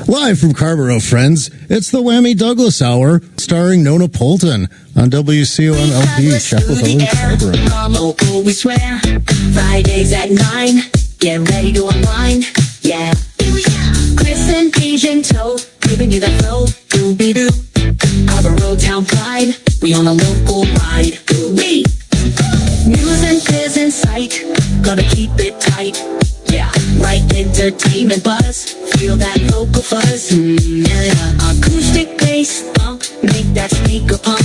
Live from Carrboro, friends, it's the Whammy Douglas Hour, starring Nona Polton on WCOMLP, Chapel Hill in Carrboro. We swear, Fridays at 9, get ready to unwind, yeah. Chris and Deej in tow, giving you that flow, doo-be-doo. Carrboro Town Pride, we on a local ride, ooh-wee. News and biz in sight, gotta keep it tight, yeah. Right entertainment buzz, feel that local fuzz, yeah. Acoustic bass bump, make that speaker pump,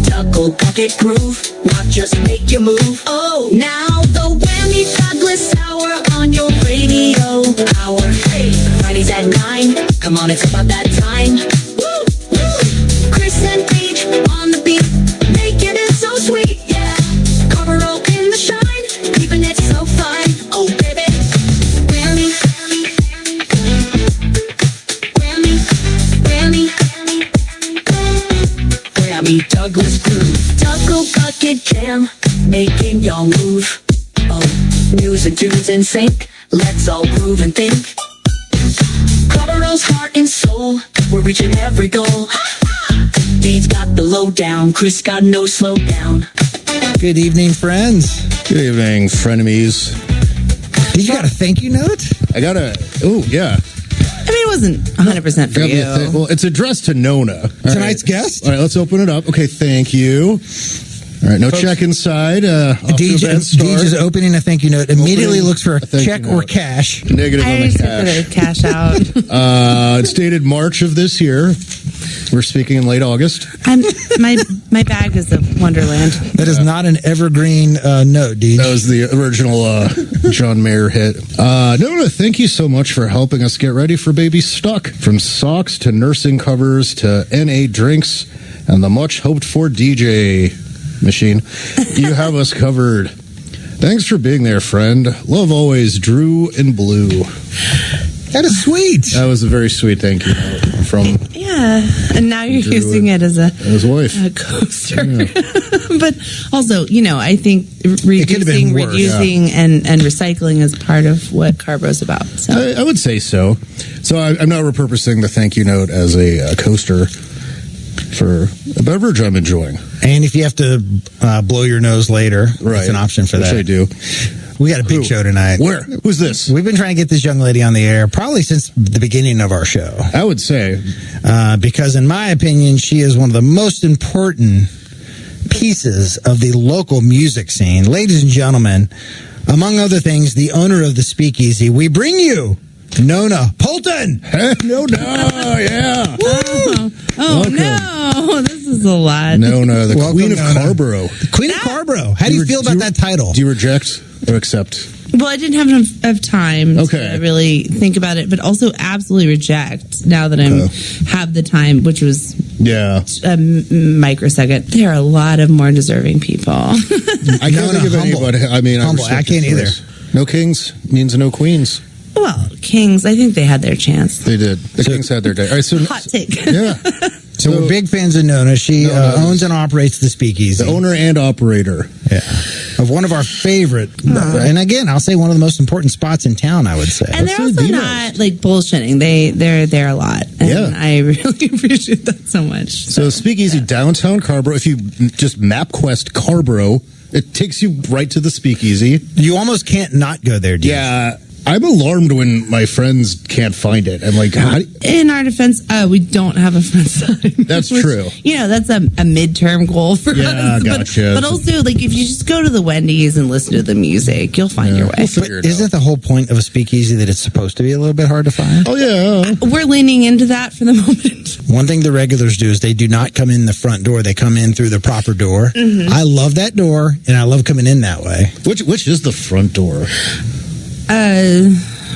Tuckle pocket groove, not just make you move. Oh, now the Whammy Douglas Hour on your radio hour. Hey, Fridays at 9, come on, it's about that time. Woo, woo. Chris and Deej on the beat, making it so sweet, yeah. Carrboro in the shine, keeping it so fine. Oh, baby. Whammy, Whammy, Whammy, Whammy Douglas groove. Tuckle bucket jam, making y'all move. Oh, news and tunes in sync, let's all groove and think. Carrboro's heart and soul, we're reaching every goal. Dee's got the lowdown, Chris got no slowdown. Good evening, friends. Good evening, frenemies. Did you got a thank you note? I got yeah. I mean, it wasn't 100% for you. Well, it's addressed to Nona. Tonight's guest? All right, let's open it up. Okay, thank you. All right, no check inside. Deej is opening a thank you note. Immediately looks for a check or cash. Negative I on the just cash. put a cash out. It's dated March of this year. We're speaking in late August. My bag is a wonderland. That is not an evergreen note, Deej. That was the original John Mayer hit. Nona, thank you so much for helping us get ready for Baby Stuck. From socks to nursing covers to NA drinks and the much hoped for DJ machine, you have us covered. Thanks for being there, friend. Love always, Drew in Blue. That is sweet. That was a very sweet thank you note from and now you're Drew using it as his wife. a coaster. Yeah. But also, I think reducing and recycling is part of what Carrboro's about. So I would say so. So I'm not repurposing the thank you note as a coaster for a beverage I'm enjoying. And if you have to blow your nose later, it's an option for that. Which I do. We got a big show tonight. Where? Who's this? We've been trying to get this young lady on the air probably since the beginning of our show. I would say. Because in my opinion, she is one of the most important pieces of the local music scene. Ladies and gentlemen, among other things, the owner of the Speakeasy, we bring you Nona Polton. Hey, Nona, yeah. Oh no, this is a lot. Nona, the Welcome, Queen of Nona. Carrboro. Queen of Carrboro. How do you feel about that title? Do you reject or accept? Well, I didn't have enough time Okay. to really think about it, but also absolutely reject now that I have the time, which was a microsecond. There are a lot of more deserving people. I can't think of anybody. I mean, I can't either. No kings means no queens. Well, Kings, I think they had their chance. They did. The Kings had their day. All right, so Hot take. Yeah. So we're big fans of Nona. She owns and operates the Speakeasy. The owner and operator. Yeah. Of one of our favorite, and again, I'll say one of the most important spots in town, I would say. And they're also not like bullshitting. They're there a lot. And I really appreciate that so much. So Speakeasy downtown Carrboro, if you just MapQuest Carrboro, it takes you right to the Speakeasy. You almost can't not go there, Deej. Yeah. I'm alarmed when my friends can't find it. I'm like, in our defense, we don't have a front sign. That's true. That's a midterm goal for us. Yeah, gotcha. But also, like, if you just go to the Wendy's and listen to the music, you'll find your way. Isn't the whole point of a Speakeasy that it's supposed to be a little bit hard to find? Oh, yeah. We're leaning into that for the moment. One thing the regulars do is they do not come in the front door. They come in through the proper door. Mm-hmm. I love that door, and I love coming in that way. Which is the front door?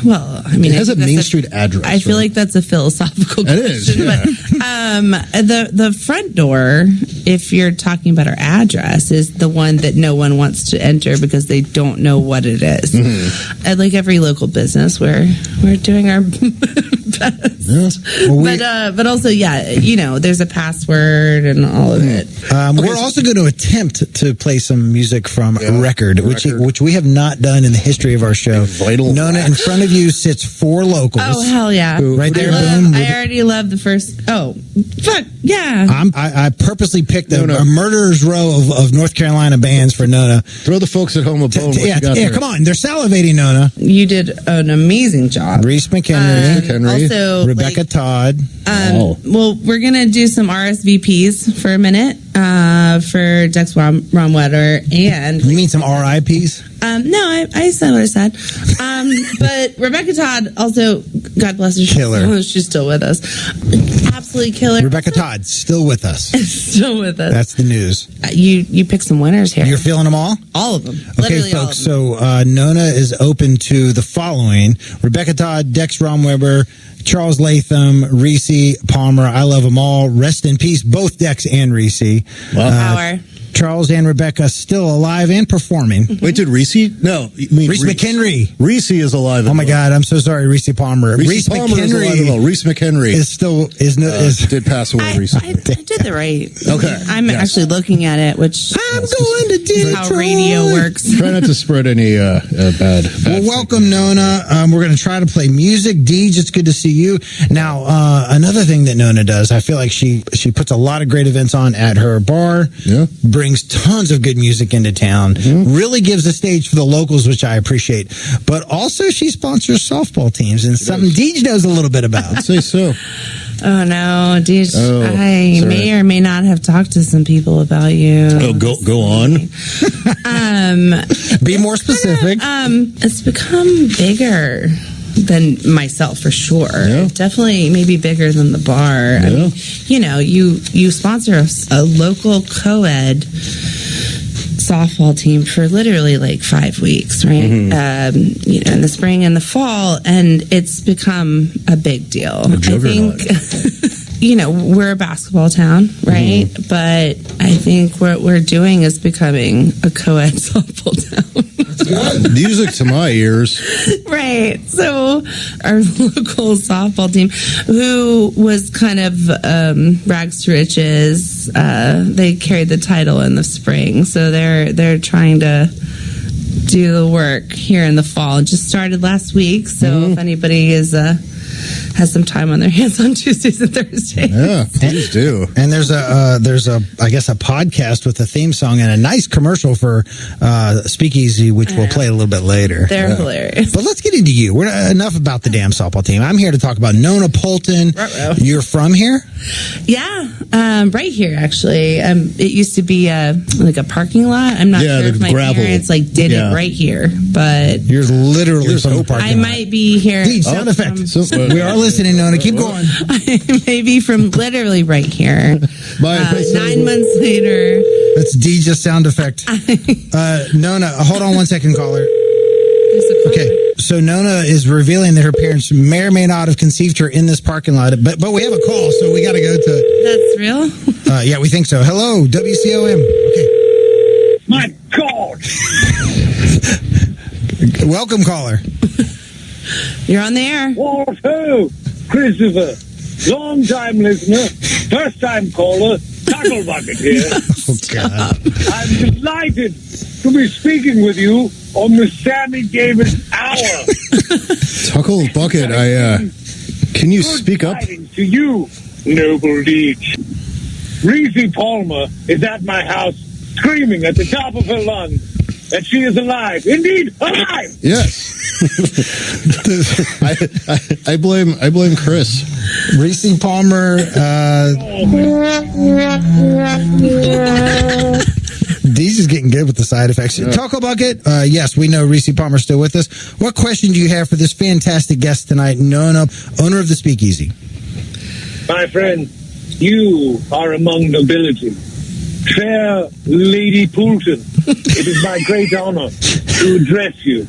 Well, I mean, it has a Main Street address. I feel like that's a philosophical question. It is, yeah. But the front door, if you're talking about our address, is the one that no one wants to enter because they don't know what it is. Mm-hmm. Like every local business, we're doing our best. Yeah. Well, but also, there's a password and all of it. We're also going to attempt to play some music from a record, which we have not done in the history of our show. Nona, in front of you sits 4 locals. Oh, hell yeah. Right there, boom. I already love the first. Oh, fuck, yeah. I purposely picked a murderer's row of North Carolina bands for Nona. Throw the folks at home a bone. Come on. They're salivating, Nona. You did an amazing job. Reese McHenry. Also, Rebecca Todd. Well, we're going to do some RSVPs for a minute for Dex Romwetter. And you mean some RIPs? No, I said what I said. But Rebecca Todd also, God bless her, killer. She's still with us. Absolutely killer. Rebecca Todd, still with us. Still with us. That's the news. You picked some winners here. You're feeling them all? All of them. Okay, Literally folks, so Nona is open to the following: Rebecca Todd, Dex Romweber, Charles Latham, Reese Palmer. I love them all. Rest in peace, both Dex and Reese. Wow. Power. Charles and Rebecca still alive and performing. Wait, did Reese? No, you mean Reese McHenry. Reese is alive. Oh my God, I'm so sorry, Reese Palmer. Reese Palmer McHenry is alive. Reese McHenry did pass away recently. I did the right. Okay, I'm actually looking at it, which I'm going to Detroit. How radio works. Try not to spread any bad. Well, welcome, Nona. We're going to try to play music. Deej, it's good to see you. Now, another thing that Nona does, I feel like she puts a lot of great events on at her bar. Yeah. Brings tons of good music into town. Mm-hmm. Really gives a stage for the locals, which I appreciate. But also, she sponsors softball teams, and something Deej knows a little bit about. I'd say so. Oh no, Deej! I may or may not have talked to some people about you. Oh, go on. Be more specific. It's become bigger than myself for sure. Yeah. Definitely maybe bigger than the bar. Yeah. I mean, you sponsor a local co-ed softball team for literally like 5 weeks, right? Mm-hmm. In the spring and the fall, and it's become a big deal. I think we're a basketball town, right? Mm-hmm. But I think what we're doing is becoming a co-ed softball town. Music to my ears. Right. So our local softball team, who was kind of rags to riches, they carried the title in the spring. So they're trying to do the work here in the fall. It just started last week. So if anybody has some time on their hands on Tuesdays and Thursdays. Yeah, please do. And there's a I guess a podcast with a theme song and a nice commercial for Speakeasy, which we'll play a little bit later. They're hilarious. But let's get into you. Enough about the damn softball team. I'm here to talk about Nona Polton. Ruh-roh. You're from here? Yeah, right here actually. It used to be like a parking lot. I'm not sure if my parents did it right here, but you're literally from the parking lot. I might be here. Deej, sound effect. We are listening, Nona. Keep going. Maybe from literally right here. 9 months later. That's Deej's sound effect. Nona, hold on 1 second, caller. Okay, so Nona is revealing that her parents may or may not have conceived her in this parking lot, but we have a call, so we got to go to... That's real? Yeah, we think so. Hello, WCOM. Okay. My God! Welcome, caller. You're on the air. What ho, Christopher. Long time listener, first time caller, Tackle Bucket here. Oh, God. I'm delighted to be speaking with you on the Sammy Davis Hour. Tuckle Bucket, can you speak up? To you, noble Deej. Reese Palmer is at my house screaming at the top of her lungs that she is alive. Indeed, alive! Yes. I blame Chris. Reese Palmer. Deej is getting good with the side effects. Yeah. Taco Bucket. Yes, we know Reese Palmer's still with us. What question do you have for this fantastic guest tonight, Nona, owner of the Speakeasy? My friend, you are among nobility. Fair Lady Poulton, it is my great honor to address you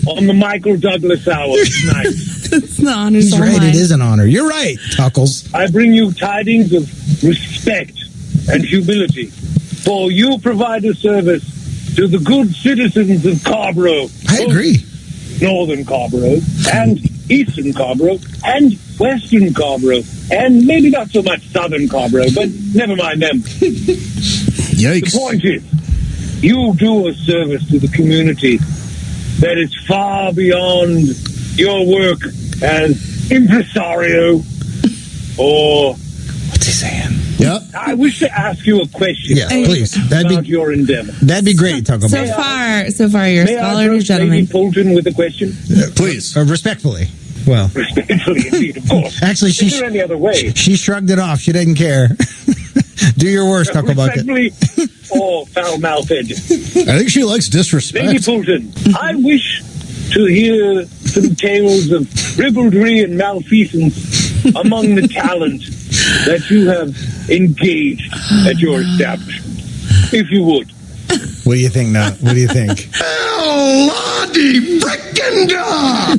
on the Michael Douglas Hour tonight. It's the honor. He's right. It is an honor. You're right, Tuckles. I bring you tidings of respect and humility, for you provide a service to the good citizens of Carrboro. I agree. Northern Carrboro and Eastern Carrboro and Western Carrboro, and maybe not so much Southern Carrboro, but never mind them. Yikes. The point is, you do a service to the community that is far beyond your work as impresario or... What's he saying? Yeah. I wish to ask you a question. Yes, please. About your endeavor. That'd be great, Taco So Bell. far, you're a May I scholar and a approach gentleman. Lady Fulton with a question? Please. Respectfully. Well, Respectfully, indeed, of course. actually, Is there any other way? she shrugged it off. She didn't care. Do your worst, Taco Bucket. Respectfully or foul-mouthed? I think she likes Lady disrespect. Fulton, I wish to hear some tales of ribaldry and malfeasance among the talent that you have engaged at your establishment, if you would. What do you think, now? What do you think? Lottie frickin' da!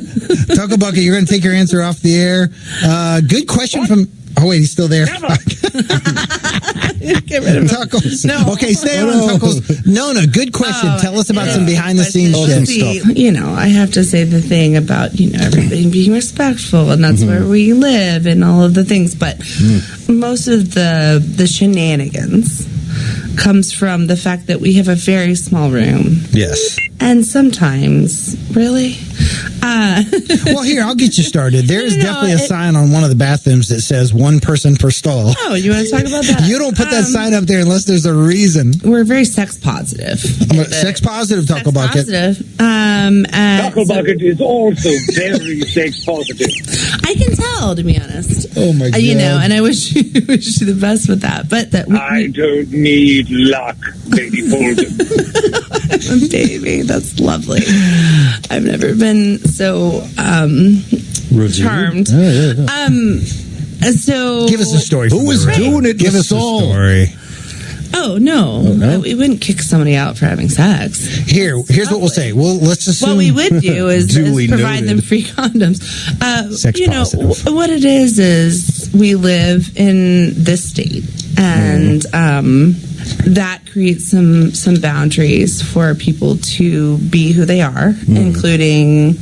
Taco Bucket, you're going to take your answer off the air. Good question from... Oh, wait, he's still there. Never. Get rid of it. Tacos. No. Okay, stay on Tacos. Nona, good question. Oh, Tell us about yeah. some behind-the-scenes Let's shit. see, I have to say the thing about, everybody being respectful, and that's where we live and all of the things. But most of the shenanigans comes from the fact that we have a very small room. Yes. And sometimes, really? Well, here, I'll get you started. There is No, definitely a sign on one of the bathrooms that says one person per stall. Oh, you want to talk about that? You don't put that sign up there unless there's a reason. We're very sex positive. Sex positive, Taco Sex Bucket. positive. And Taco so- Bucket is also very sex positive. I can tell, to be honest. Oh, my God. And I wish you the best with that. But that I don't need luck, Lady Fulton. baby, that's lovely. I've never been so charmed. So Give us a story. Who was doing it? Give us a Saul? story. Oh no, we wouldn't kick somebody out for having sex. Here's what we'll say. Let's assume. What we would do is Duly provide noted. them free condoms. Sex positive. What it is we live in this state, and that creates some boundaries for people to be who they are, including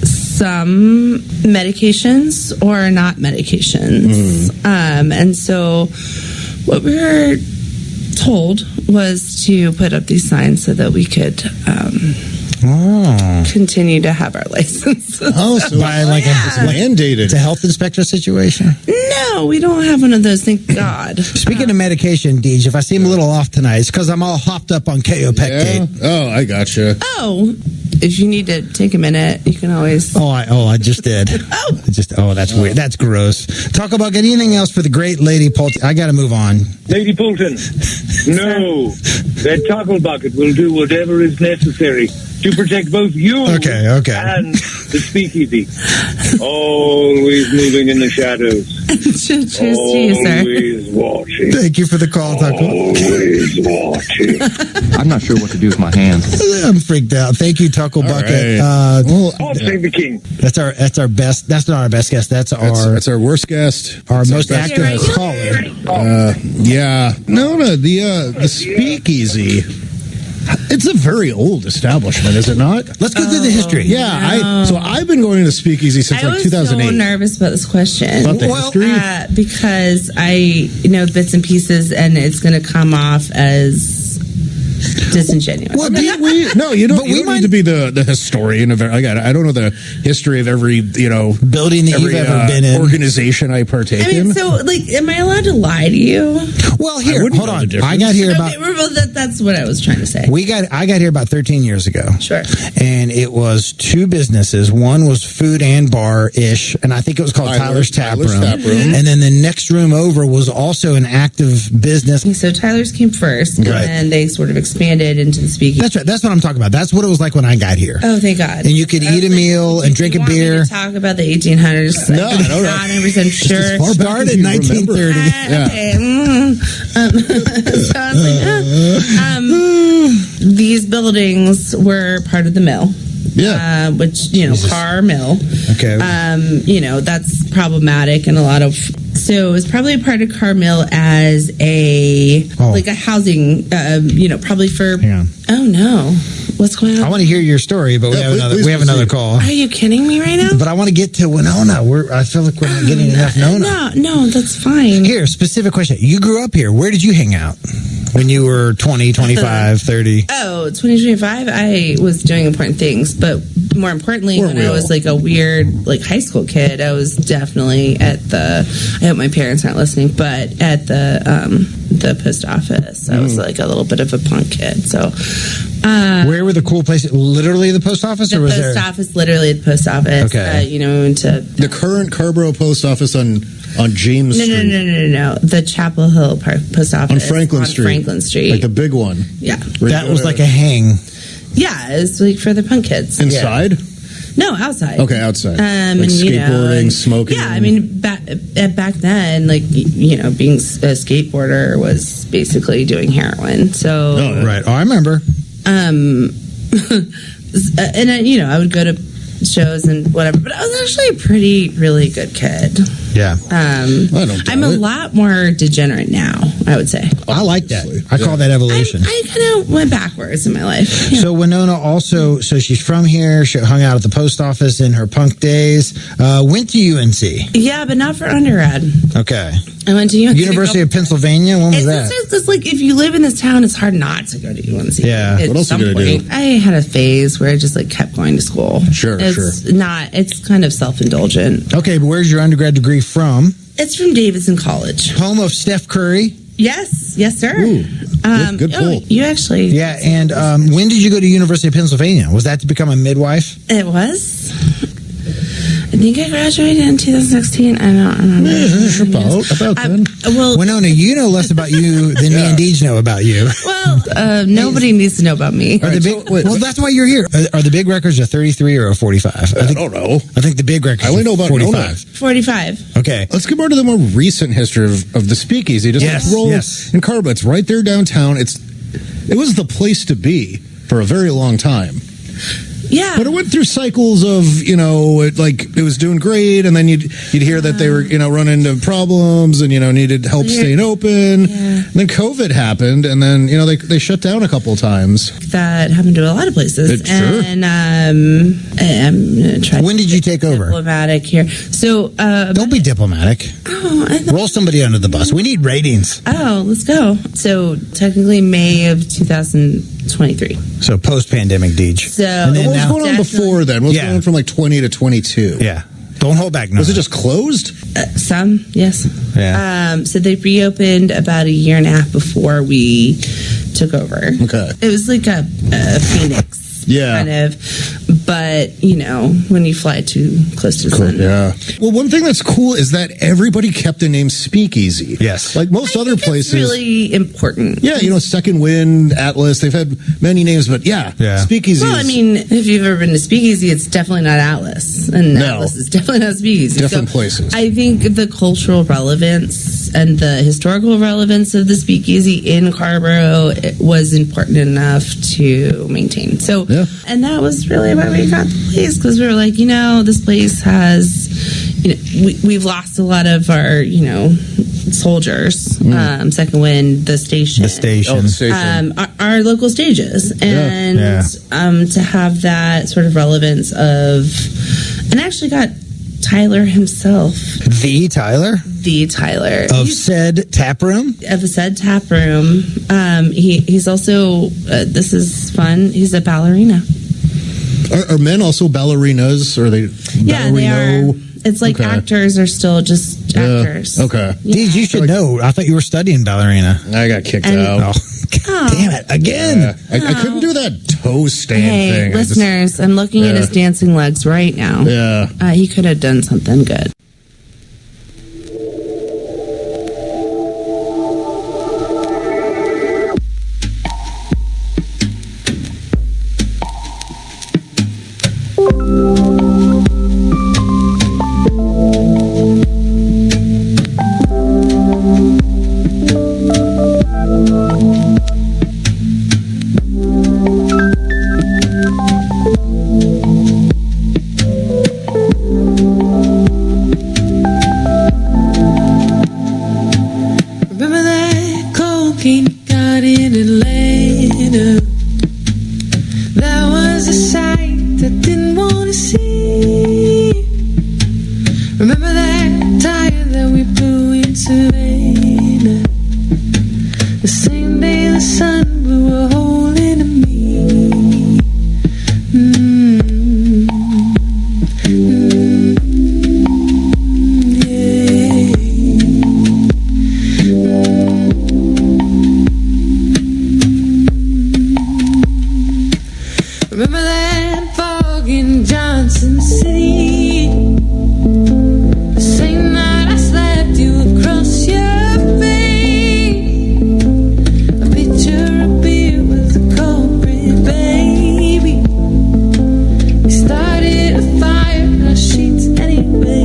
some medications or not medications. And so what we were told was to put up these signs so that we could continue to have our license. Oh, so By like it's mandated. It's a health inspector situation. No, we don't have one of those, thank God. Speaking of medication, Deej, if I seem a little off tonight, it's because I'm all hopped up on kaopectate. Yeah? Oh, I gotcha. Oh, if you need to take a minute, you can always... I just did. That's weird. That's gross. Talk about anything else for the great Lady Pult. I got to move on. Lady Fulton, no, that Taco Bucket will do whatever is necessary to protect both you Okay. and the Speakeasy. Always moving in the shadows. Cheers to you, sir. Always watching. Thank you for the call, Taco. Always watching. I'm not sure what to do with my hands. I'm freaked out. Thank you, Taco Bucket. right. God save the king. That's our best. That's not our best guest. That's That's our worst guest. our That's most best active guest. caller. Yeah. No, the Speakeasy. It's a very old establishment, is it not? Let's go through the history. Yeah, so I've been going to Speakeasy since I like was 2008. so nervous about this question. About the history? Because I know bits and pieces, and it's going to come off as disingenuous. Well, No, you don't. But You we don't might- need to be the historian of. I don't know the history of every building that every, you've ever been in. organization I partake I mean, in. so, am I allowed to lie to you? Well, here, wouldn't hold know the on. difference. I got here about. Okay, well, that's what I was trying to say. I got here about 13 years ago. Sure. And it was two businesses. One was food and bar-ish, and I think it was called Tyler's Tap Room. And then the next room over was also an active business. So Tyler's came first, Right. and then they sort of expanded into the Speakeasy. That's right. That's what I'm talking about. That's what it was like when I got here. Oh, thank God. And you could eat a meal and drink a want me beer. to talk about the 1800s. No, I don't know. Not 100% sure. as far back Started as in you remember. 1930. Yeah. Okay. So I was like, these buildings were part of the mill. Yeah. Which, car mill. Okay. That's problematic and a lot of. So it was probably a part of car mill as a housing, probably for. Hang on. Oh no. What's going I on? want to hear your story, but we have another call. Are you kidding me right now? But I want to get to Winona. I feel like we're not getting enough Nona. No, that's fine. Here, specific question. You grew up here. Where did you hang out when you were 20, 25, 30? Oh, 2025, I was doing important things, but more importantly, when I was like a weird like high school kid, I was definitely at I hope my parents aren't listening, but at the post office. I was like a little bit of a punk kid. So where were the cool places? Literally the post office? The post office, literally the post office. Okay. We went to The current Carrboro post office on James Street. No. The Chapel Hill post office. On Franklin Street. Franklin Street. Like the big one. Yeah. That was like a hang. Yeah, it's like for the punk kids. Inside? No, outside. Okay, outside. And, skateboarding, smoking. Yeah, I mean, back then, like, being a skateboarder was basically doing heroin. So, Right. Oh, I remember. and I would go to shows and whatever, but I was actually a really good kid. Yeah. I don't I'm a lot more degenerate now, I would say. I like that. I call that evolution. I kind of went backwards in my life. Yeah. So Winona also, she's from here. She hung out at the post office in her punk days. Went to UNC. Yeah, but not for undergrad. Okay. I went to UNC. University of Pennsylvania. When was that? It's just like if you live in this town, it's hard not to go to UNC. Yeah. At What else some you gonna point. do? I had a phase where I just like kept going to school. Sure. It's kind of self-indulgent. Okay, but where's your undergrad degree from? It's from Davidson College. Home of Steph Curry. Yes, sir. Ooh, good pull. You actually. Yeah, and when did you go to University of Pennsylvania? Was that to become a midwife? It was. I think I graduated in 2016. I don't remember. About then. Well, Winona, you know less about you than me and Deej know about you. well, nobody needs to know about me. Are the big, well, that's why you're here. Are the big records a 33 or a 45? I don't know. I think the big records I only know about 45. Nona. 45. Okay. Let's get more to the more recent history of the Speakeasy. Just roll in Carrboro. It's right there downtown. It was the place to be for a very long time. Yeah. But it went through cycles of, it was doing great, and then you'd hear that they were, running into problems and, needed help staying open. Yeah. And then COVID happened, and then, they shut down a couple of times. That happened to a lot of places. Sure. And I'm going to try When did you take over? diplomatic here. So, Don't be diplomatic. Roll somebody under the bus. We need ratings. let's go. So, technically May of 2023. So post-pandemic, Deej. So, And then What was now- going on before then? What was Yeah. going on from 20 to 22? Yeah. Don't hold back. Was it just closed? some, yes. Yeah. So they reopened about a year and a half before we took over. Okay. It was like a phoenix. Yeah. Kind of. But, when you fly too close to the sun. Yeah. Well, one thing that's cool is that everybody kept the name Speakeasy. Yes. Like most other places. It's really important. Yeah, Second Wind, Atlas, they've had many names, but yeah. Speakeasy Well, I mean, if you've ever been to Speakeasy, it's definitely not Atlas. And No. Atlas is definitely not Speakeasy. Different places. I think the cultural relevance and the historical relevance of the Speakeasy in Carrboro was important enough to maintain. So, Yeah. and that was really why we got the place, because we were like, this place has, we've lost a lot of our, soldiers. Second Wind, the station. The station. Oh, the station. Our local stages, and Yeah. to have that sort of relevance of, and I actually got Tyler himself, The Tyler Oh, of said tap room. of the said tap room. He's also this is fun. He's a ballerina. Are men also ballerinas? Or are they Yeah, they are. It's like Okay. actors are still just actors. Okay. Deej, you should know. I thought you were studying ballerina. I got kicked And- out. God damn it. Again. Yeah. I couldn't do that toe stand Hey, thing. I just- listeners, I'm looking at his dancing legs right now. yeah. He could have done something good. tire that we blew into Savannah. The same day the sun blew a hole into me. Remember that fog in Johnson City? The same night I slapped you across your face. A pitcher of beer was a culprit, baby. We started a fire in our sheets anyway.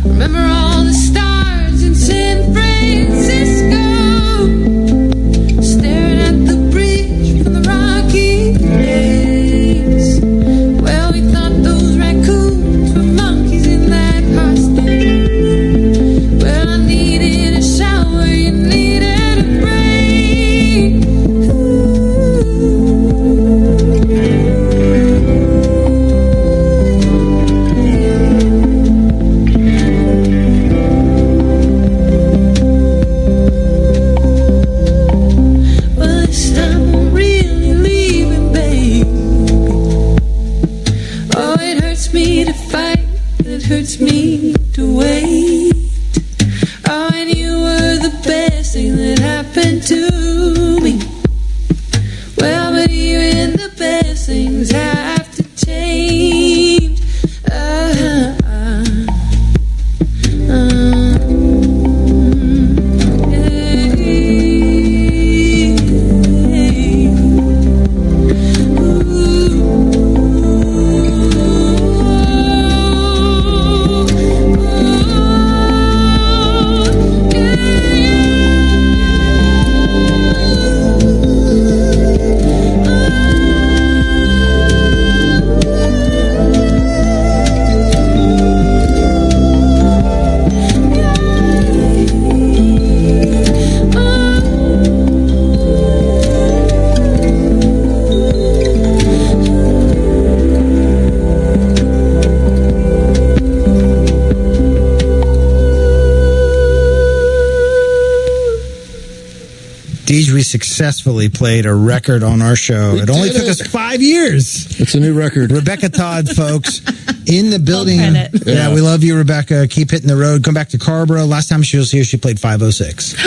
Remember all the stars in San Francisco, staring at the bridge from the Rockies. Well, we thought those raccoons were monkeys in that hostel. Well, I needed a shower, you needed a break. Well, this time I'm really leaving, babe. Oh, it hurts me to fight, it hurts me to wait. Oh, and you were the best thing that happened to me. Well, but even the best things have to change. Deej, we successfully played a record on our show. It only took us 5 years. It's a new record. Rebecca Todd, folks, in the building. credit. Yeah, we love you, Rebecca. Keep hitting the road. Come back to Carrboro. Last time she was here, she played 506.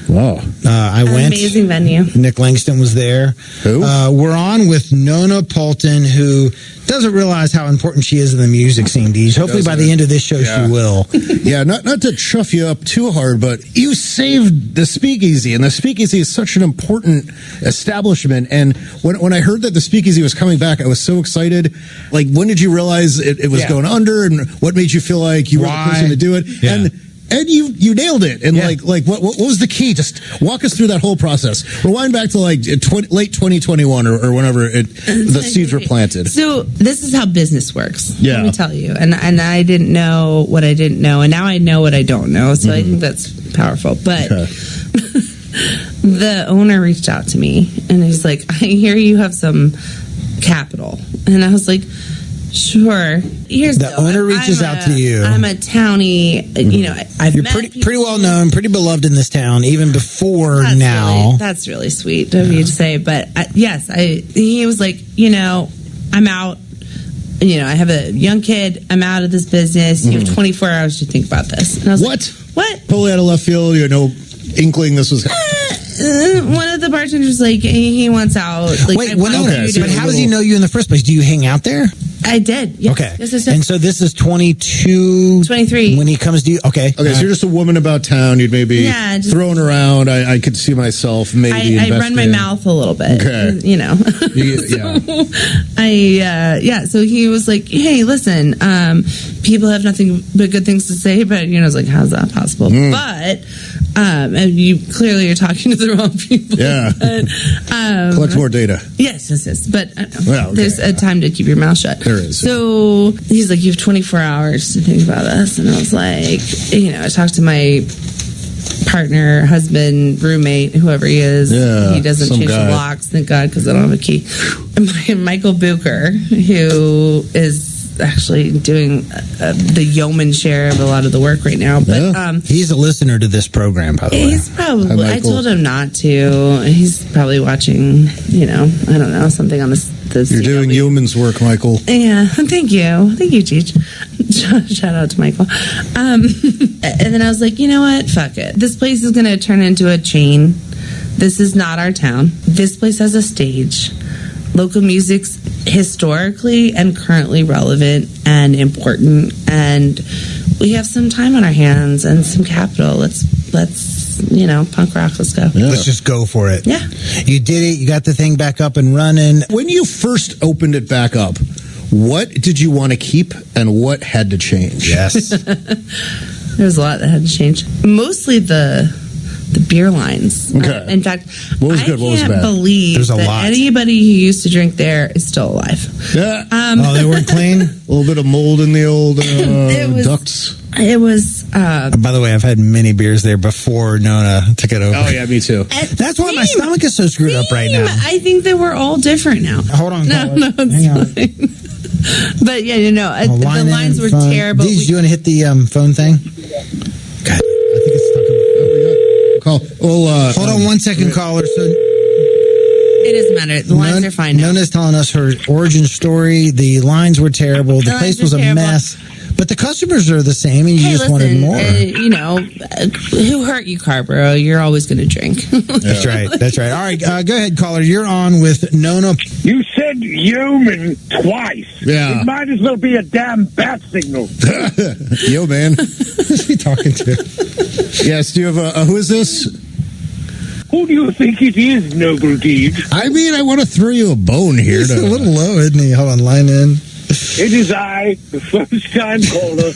Wow. I went. Amazing venue. Nick Langston was there. Who? We're on with Nona Poulton, who doesn't realize how important she is in the music scene, Deej. Hopefully by the end of this show, Yeah. she will. Yeah, not to chuff you up too hard, but you saved the Speakeasy, and the Speakeasy is such an important establishment. And when I heard that the Speakeasy was coming back, I was so excited. Like, when did you realize it was going under, and what made you feel like you were the person to do it? Yeah. And you nailed it. And what was the key? Just walk us through that whole process. Rewind back to late 2021 or whenever the seeds were planted. So this is how business works. Yeah. Let me tell you. And I didn't know what I didn't know, and now I know what I don't know. So I think that's powerful. But the owner reached out to me and he's like, "I hear you have some capital," and I was like, "Sure." Here's The owner reaches out to you. I'm a townie. You know, I've You're met pretty people. well known, pretty beloved in this town, even before now. That's really sweet of you to say. But he was like, I'm out. I have a young kid. I'm out of this business. You have 24 hours to think about this. And I was like, what? Totally out of left field. You had no inkling this was. One of the bartenders like he wants out. Like, Wait, but how does he know you in the first place? Do you hang out there? I did. Yes. Okay. Yes. And so this is 22, 23 when he comes to you. Okay. Okay, so you're just a woman about town. You'd maybe thrown around. I could see myself maybe. I run my mouth a little bit. Okay. So he was like, "Hey, listen, people have nothing but good things to say," but I was like, "How's that possible?" But and you clearly are talking to the wrong people. Yeah. But, collect more data. Yes. But Well, okay. there's a time to keep your mouth shut. There is. So he's like, you have 24 hours to think about this. And I was like, I talked to my partner, husband, roommate, whoever he is. Yeah, he doesn't some change guy. the locks, thank God, because I don't have a key. And Michael Bucher, who is actually doing the yeoman share of a lot of the work right now. But he's a listener to this program, by the way. he's probably, Hi, I Michael. told him not to. He's probably watching, I don't know, something on the You're doing CW. yeoman's work, Michael. Yeah, thank you, Deej. Shout out to Michael. And then I was like, you know what? Fuck it. This place is going to turn into a chain. This is not our town. This place has a stage. Local music's historically and currently relevant and important, and we have some time on our hands and some capital. Let's punk rock. Let's go. Yeah. Let's just go for it. Yeah. You did it. You got the thing back up and running. When you first opened it back up, what did you want to keep and what had to change? Yes. There was a lot that had to change. Mostly the beer lines. Okay. In fact, What was good? What was I can't bad? believe There's a that lot. anybody who used to drink there is still alive. Yeah. Oh, they weren't clean? A little bit of mold in the old It was- ducts. It was. By the way, I've had many beers there before Nona took it over. Oh, yeah, me too. That's why my stomach is so screwed up right now. I think that we're all different now. Hold on. No, caller. it's Hang on. fine. But yeah, I'll the line in lines were phone. terrible. Deej, do you want to hit the phone thing? God, I think it's stuck. Call. Well, Hold on 1 second, caller. So It doesn't matter. The lines are fine now. Nona's telling us her origin story. The lines were terrible. The The place lines was were a terrible. mess. But the customers are the same, and you Hey, just wanted more. who hurt you, Carrboro? You're always going to drink. That's right. That's right. All right, go ahead, caller. You're on with Nona. You said yeoman twice. Yeah. It might as well be a damn bat signal. yo, man. Who's he talking to? Yes, do you have who is this? Who do you think it is, noble Deej? I mean, I want to throw you a bone here. He's To, a little low, isn't he? Hold on, line in. It is I, the first-time caller,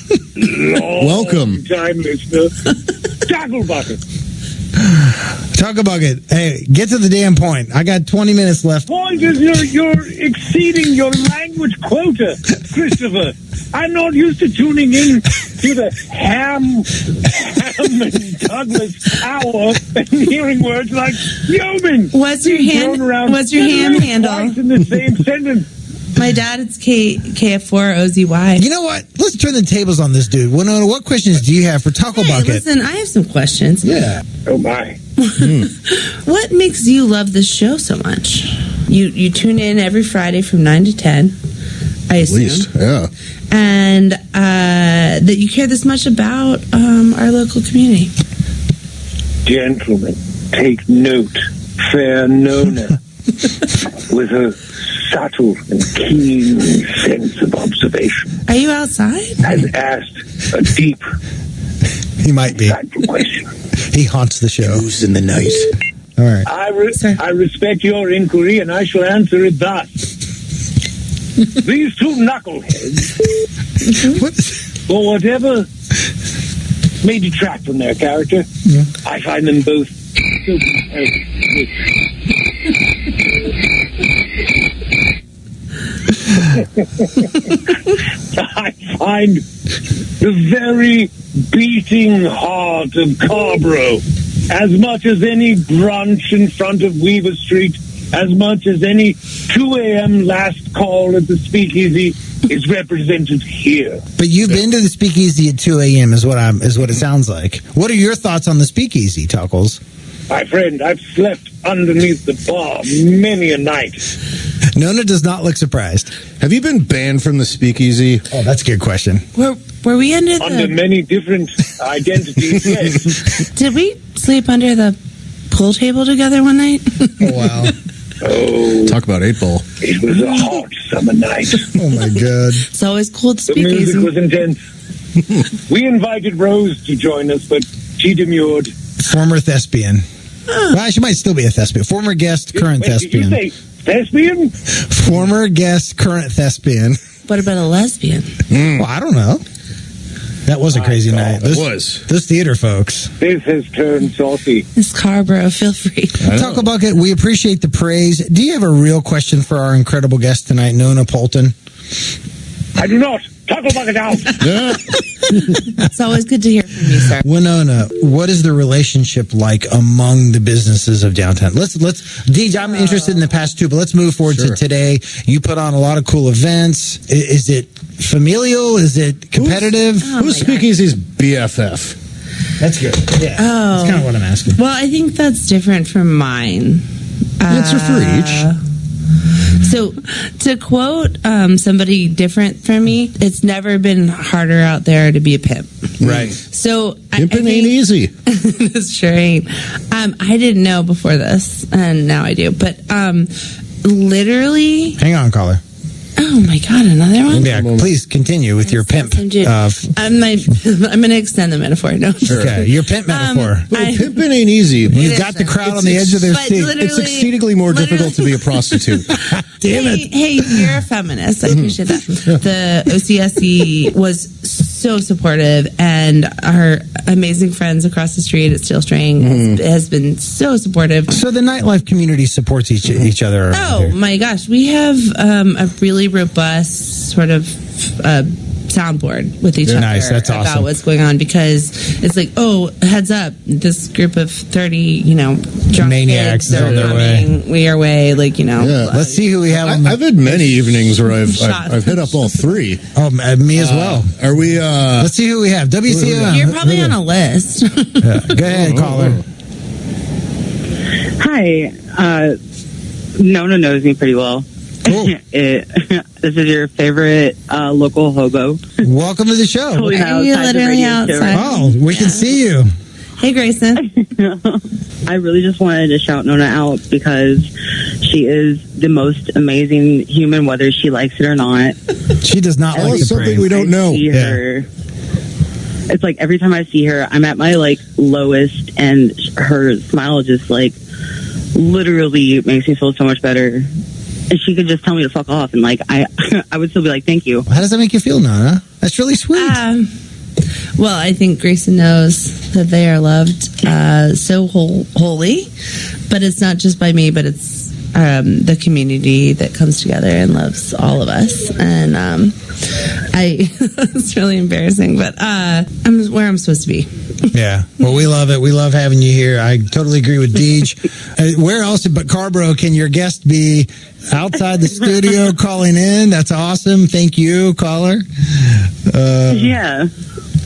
Welcome. long-time listener, Tackle Bucket. Talk about it. Hey, get to the damn point. I got 20 minutes left. Point is you're exceeding your language quota, Christopher. I'm not used to tuning in to the Ham and Douglas hour and hearing words like yeoman. What's your being hand- thrown around what's your ham twice handle? in the same sentence. My dad, it's KF4OZY. You know what? Let's turn the tables on this dude. Nona, what questions do you have for Taco Hey, Bucket? listen, I have some questions. Yeah. Oh my. What makes you love this show so much? You tune in every Friday from 9 to 10, I at assume. least, yeah. And that you care this much about our local community. Gentlemen, take note. Fair Nona, with her subtle and keen sense of observation, Are you outside? has asked a deep, He might be. insightful question. He haunts the show. Who's in the night? All right. Sir. I respect your inquiry, and I shall answer it thus. These two knuckleheads, What? for whatever may detract from their character, I find them both so compelling. I find the very beating heart of Carrboro as much as any brunch in front of Weaver Street, as much as any 2 a.m. last call at the Speakeasy is represented here. But you've been to the Speakeasy at 2 a.m. is what it sounds like. What are your thoughts on the Speakeasy, Tuckles? My friend, I've slept underneath the bar many a night. Nona does not look surprised. Have you been banned from the Speakeasy? Oh, that's a good question. Were we under Under the... many different identities, yes. Did we sleep under the pool table together one night? Oh, wow. Oh, Talk about 8-ball. it was a hot summer night. Oh, my God. It's always cool to The speak music easy. was intense. We invited Rose to join us, but she demurred. Former thespian. Well, she might still be a thespian. Former guest, current Wait, did you thespian. say thespian? Former guest, current thespian. What about a lesbian? Well, I don't know. That was a crazy night. It was. Those theater folks. This has turned saucy. Miss Carrboro, feel free. Taco Bucket, we appreciate the praise. Do you have a real question for our incredible guest tonight, Nona Polton? I do not. Taco bucket out. Yeah. It's always good to hear from you, sir. Winona, what is the relationship like among the businesses of downtown? Let's Deej, I'm interested in the past too, but let's move forward to today. You put on a lot of cool events. Is it familial? Is it competitive? Who's Speakeasy's BFF? That's good. Yeah. Oh. That's kind of what I'm asking. Well, I think that's different from mine. Answer for each. So, to quote somebody different from me, it's never been harder out there to be a pimp. Right. So, Pimping ain't easy. This sure ain't. I didn't know before this, and now I do. But literally, Hang on, caller. oh my God, another one? Yeah, please continue with your pimp. I'm going to extend the metaphor. No. Okay, your pimp metaphor. Well, pimping ain't easy. You've got the crowd on the edge of their But seat. literally- It's exceedingly more difficult to be a prostitute. Damn it. Hey, you're a feminist. I appreciate that. The OCSC was so supportive, and our amazing friends across the street at Steel String has been so supportive. So the nightlife community supports each other. around Oh here. my gosh, we have a really robust sort of soundboard with each other Nice, that's about awesome. what's going on, because it's like, oh, heads up, this group of 30, drunk Maniacs kids is are on their coming. We are away, Yeah. Let's see who we have on the. I've had many evenings where I've Shots. hit up all three. Oh, me as well. Are we? Let's see who we have. WCO. You're probably on a list. Go ahead, caller. Hi. Nona knows me pretty well. Cool. This is your favorite local hobo. Welcome to the show. Totally Are you outside the literally radio show. outside? Oh, we can see you. Hey, Grayson. I really just wanted to shout Nona out because she is the most amazing human, whether she likes it or not. She does not Oh, like the something praise. we don't know. I see her. It's like every time I see her, I'm at my lowest, and her smile just literally makes me feel so much better. And she could just tell me to fuck off, and I would still be like, thank you. How does that make you feel, Nona? That's really sweet. Well, I think Grayson knows that they are loved so wholly, but it's not just by me, but it's the community that comes together and loves all of us. And it's really embarrassing, but I'm where I'm supposed to be. Yeah. Well, we love it. We love having you here. I totally agree with Deej. Where else but Carrboro can your guest be outside the studio calling in? That's awesome. Thank you, caller. Yeah.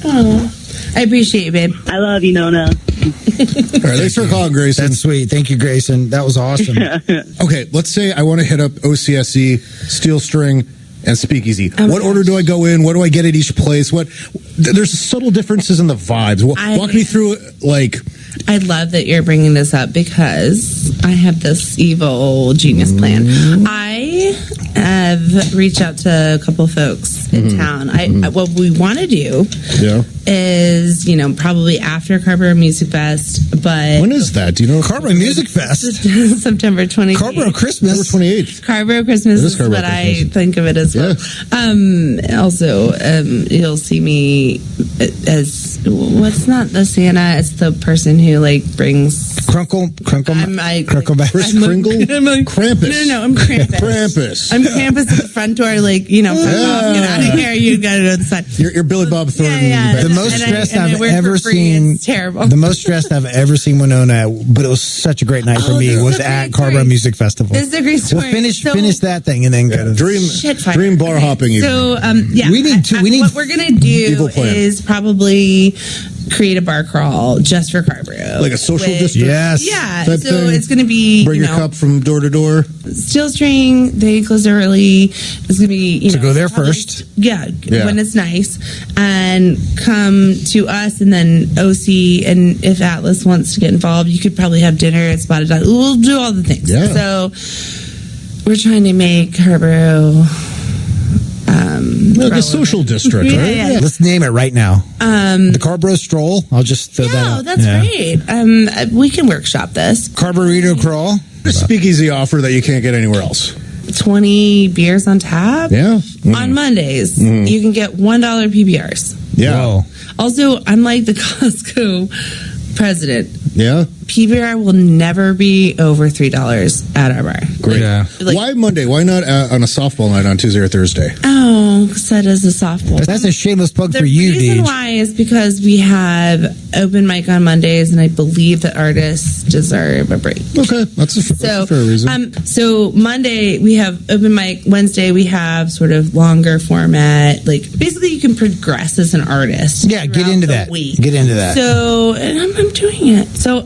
Oh, I appreciate you, babe. I love you, Nona. All right, thanks for calling, Grayson. That's sweet. Thank you, Grayson. That was awesome. Okay, let's say I want to hit up OCSC, Steel String, and Speakeasy. Oh my What order do I go in? What do I get at each place? There's subtle differences in the vibes. Walk me through it, I love that you're bringing this up because I have this evil genius plan. I have reached out to a couple folks in town. What we want to do is, probably after Carrboro Music Fest, but when is that? Do you know? Carrboro Music Fest. September 28th. Carrboro Christmas. September 28th. Carrboro Christmas It is is Carrboro what I Christmas. think of it as well. Also, you'll see me as what's not the Santa, it's the person who brings Crunkle back. Kris Kringle? Krampus. No, I'm Krampus. Krampus. I'm Krampus at the front door, fuck off, get out of here, you gotta go to the side. You're Billy Bob Thornton. Yeah. The most stressed I've ever seen. It's terrible. The most stressed I've ever seen Winona at, but it was such a great night for me, this is was a at great Carrboro story. Music Festival. This is a great story. We'll finish So- that thing and then go to Dream bar hopping. So, We need what we're gonna do Evil plan. is probably create a bar crawl just for Carrboro. like a social district. Yes. Yeah, type so thing. it's going to be Bring your cup from door to door. Steel String. They close early. It's going to be go there probably first. Yeah, Yeah. when it's nice, and come to us, and then OC. And if Atlas wants to get involved, you could probably have dinner at Spotted Dog. We'll do all the things. Yeah. So we're trying to make Carrboro. Like a social district, Yeah, right? yeah. Let's name it right now. The Carrboro Stroll. I'll just throw that Yeah, out. that's great. We can workshop this. Carburrito Crawl. A speakeasy offer that you can't get anywhere else. 20 beers on tap. Yeah. On Mondays, you can get $1 PBRs. Yeah. Whoa. Also, I'm like the Costco president. Yeah. PBR will never be over $3 at our bar. Great. Yeah. Like- Why Monday? Why not on a softball night on Tuesday or Thursday? Oh, said as a softball. That's a shameless plug The for you, reason Deej. why is because we have open mic on Mondays, and I believe that artists deserve a break. Okay, that's a fair reason. So Monday we have open mic. Wednesday we have sort of longer format. Like basically, you can progress as an artist. Yeah, get throughout into the that. week. Get into that. So and I'm doing it. So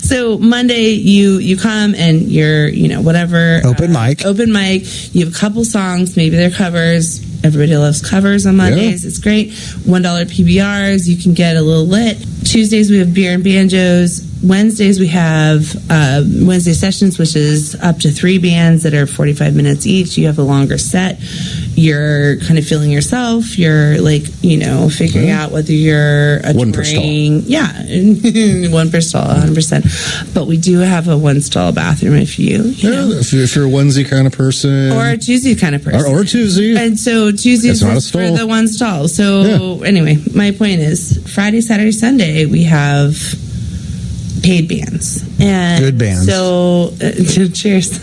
so Monday you come and you're whatever Open mic. Open mic. You have a couple songs. Maybe they're covers. Everybody loves covers on Mondays. Yeah. It's great. $1 PBRs. You can get a little lit. Tuesdays we have beer and banjos. Wednesdays we have Wednesday sessions, which is up to 3 bands that are 45 minutes each. You have a longer set. You're kind of feeling yourself. You're like, figuring out whether you're a One per stall. Yeah, one per stall, 100%. But we do have a 1-stall bathroom if you know, If you're a onesie kind of person. or a Tuesday kind of person. Or Tuesday. And so Tuesdays That's not a is for stall. the 1 stall. So anyway, my point is Friday, Saturday, Sunday, we have paid bands. And Good bands. So, cheers.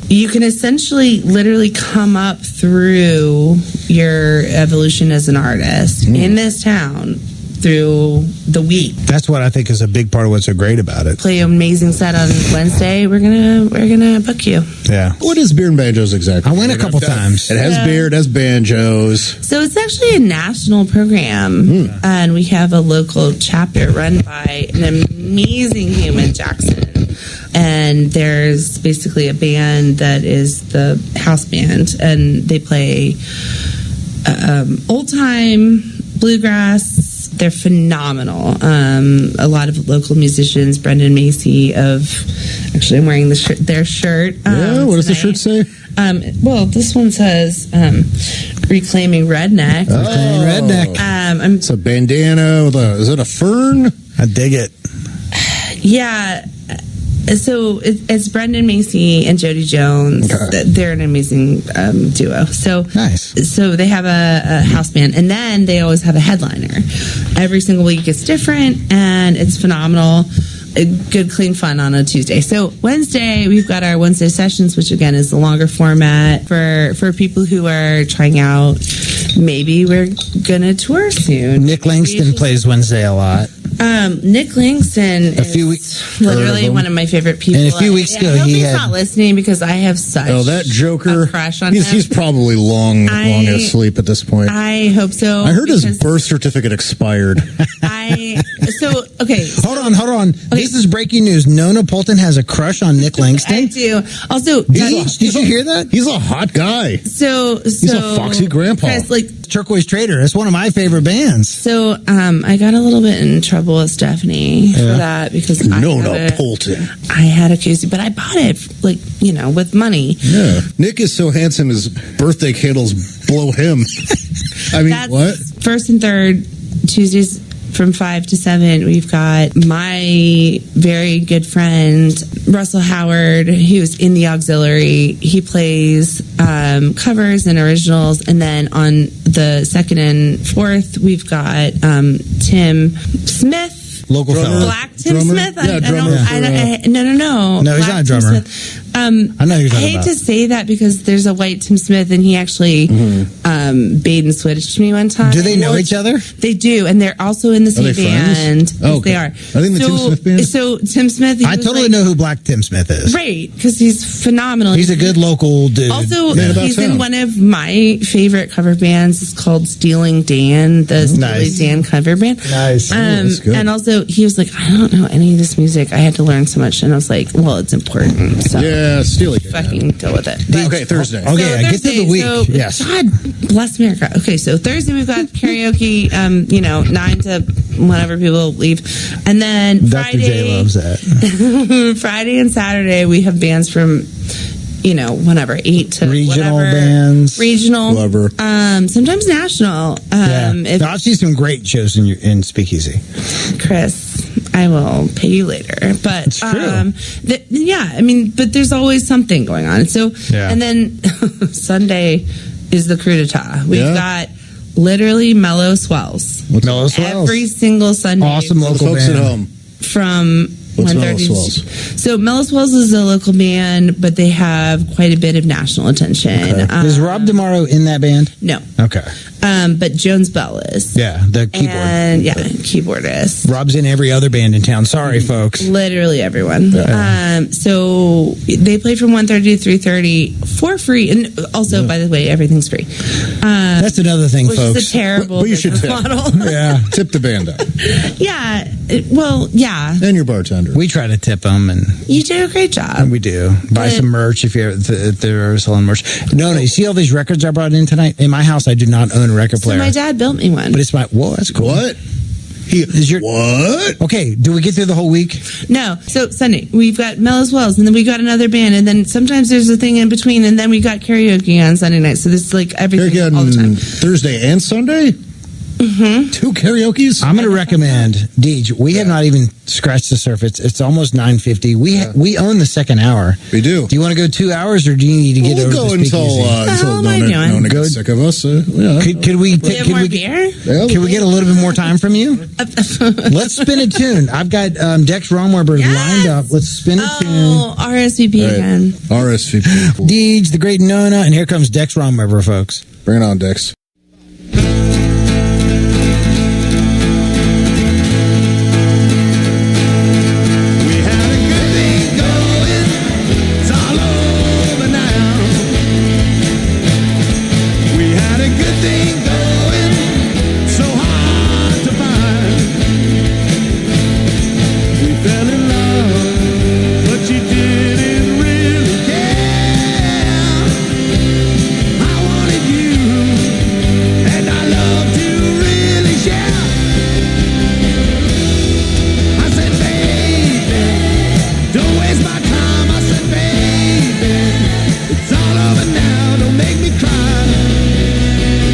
You can essentially literally come up through your evolution as an artist in this town through the week. That's what I think is a big part of what's so great about it. Play an amazing set on Wednesday. We're gonna book you. Yeah. What is beer and banjos exactly? I went a couple times. It has beer, it has banjos. So it's actually a national program, and we have a local chapter run by an amazing human, Jackson. And there's basically a band that is the house band, and they play old time bluegrass. They're phenomenal. A lot of local musicians. Brendan Macy actually, I'm wearing their shirt. What does the tonight. shirt say? Well, this one says "Reclaiming Redneck." Redneck. It's a bandana with is it a fern? I dig it. Yeah. So it's Brendan Macy and Jody Jones. Okay. They're an amazing duo. So Nice. So they have a house band, and then they always have a headliner. Every single week it's different, and it's phenomenal. Good, clean fun on a Tuesday. So Wednesday, we've got our Wednesday sessions, which again is the longer format for people who are trying out. Maybe we're gonna tour soon. Nick Langston plays Wednesday a lot. Nick Langston few is weeks- literally one of my favorite people. And a few weeks ago, I hope he he's had- not listening because I have such That Joker. a crush on he's, him. He's probably long asleep at this point. I hope so. I heard his because birth certificate expired. Okay. Hold on. This is breaking news. Nona Poulton has a crush on Nick I Langston. do. Also, Deej, did you hear that? He's a hot guy. so He's a foxy grandpa. guys, like, Turquoise Trader. It's one of my favorite bands. so I got a little bit in trouble with Stephanie for that because Nona Poulton. I had a koozie, but I bought it with money. Yeah. Nick is so handsome, his birthday candles blow him. I mean, That's what? First and third Tuesdays from 5 to 7. We've got my very good friend Russell Howard, who's in the auxiliary. He plays covers and originals, and then on the second and fourth, we've got Tim Smith. Local Drummer. fella. Black Tim Drummer? Smith? Yeah, drummer No. No, he's Black not a Tim drummer. Smith. I know who you're I talking hate about. to say that because there's a white Tim Smith, and he actually bait and switched me one time. Do they know each other? They do, and they're also in the same they friends? band. Oh, Yes, okay. they are. I think the Tim Smith band? So Tim Smith, he I was totally like- know who Black Tim Smith is. Right, because he's phenomenal. He's a good local dude. Also, Man about he's town. in one of my favorite cover bands. It's called Stealing Dan, the Stealing Nice. Dan cover band. Nice. that's good. And also, he was like, I don't know any of this music. I had to learn so much. And I was like, well, it's important. So Yeah, Steely. fucking deal with it. But- Okay, Thursday. Okay, So I get to the Thursday, week. so- Yes. God bless America. Okay, so Thursday we've got karaoke, 9 to whenever people leave. And then Dr. Friday, J loves that. Friday and Saturday we have bands from, whenever, 8 to Regional whatever. bands. Regional. Whoever. Sometimes national. Yeah. I'll see some great shows in Speakeasy. Chris, I will pay you later. But It's true. but there's always something going on. So Yeah. and then Sunday is the coup d'etat. We've Yeah. got literally mellow swells Mellow Swells. every single Sunday Awesome For the local folks band. at home. from What's 1:30 Mellis to- Wells? So Mellis Wells is a local band, but they have quite a bit of national attention. Is Rob DeMauro in that band? No. Okay. But Jones Bell is. Yeah, the keyboard. And keyboardist. Rob's in every other band in town. Sorry, folks. Literally everyone. So they play from 1:30 to 3:30 for free, and also, by the way, everything's free. That's another thing, which folks. is a terrible But you should business tip. model. Yeah. Tip the band out. Yeah. Well, yeah. And your bartender. We try to tip them, and You do a great job. we do. Buy But- some merch if they're selling merch. No, you see all these records I brought in tonight? In my house, I do not own a record So player. my dad built me one. But it's my, whoa, that's cool. What? Is your, What? okay, do we get through the whole week? No. So Sunday, we've got Mellis Wells, and then we got another band, and then sometimes there's a thing in between, and then we got karaoke on Sunday night. So this is like everything Karaoke all the on time. Thursday and Sunday? Mm-hmm. 2 karaoke's? I'm going to recommend, Deej, we have not even scratched the surface. It's almost 9:50. We own the second hour. We do. Do you want to go 2 hours, or do you need to get We'll over go to until Speakeasy? hell am I Nona doing? Nona gets sick of us. Yeah. Could we Do you have more beer? Yeah, Can we get a little bit more time from you? Let's spin a tune. I've got Dex Romweber Yes. lined up. Let's spin a tune. Oh, RSVP All right. again. RSVP. Cool. Deej, the great Nona, and here comes Dex Romweber, folks. Bring it on, Dex. We had a good thing going, it's all over now. We had a good thing going, so hard to find. We fell in love, but you didn't really care. I wanted you, and I loved you really share. I said, baby, don't waste my time. I said, baby, it's all over now. Don't make me cry.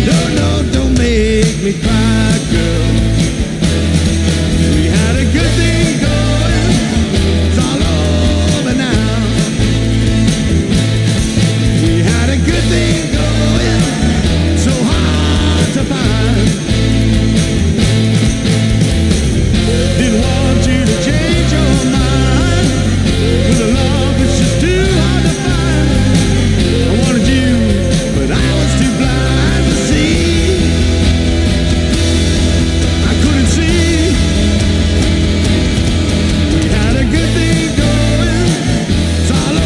No, don't make me cry, girl. We had a good thing going. It's all over now. We had a good thing going. So hard to find. Didn't want you to change your mind. With a love that's just too hard to find. I wanted you, but I was too blind to see. I couldn't see. We had a good thing going. It's all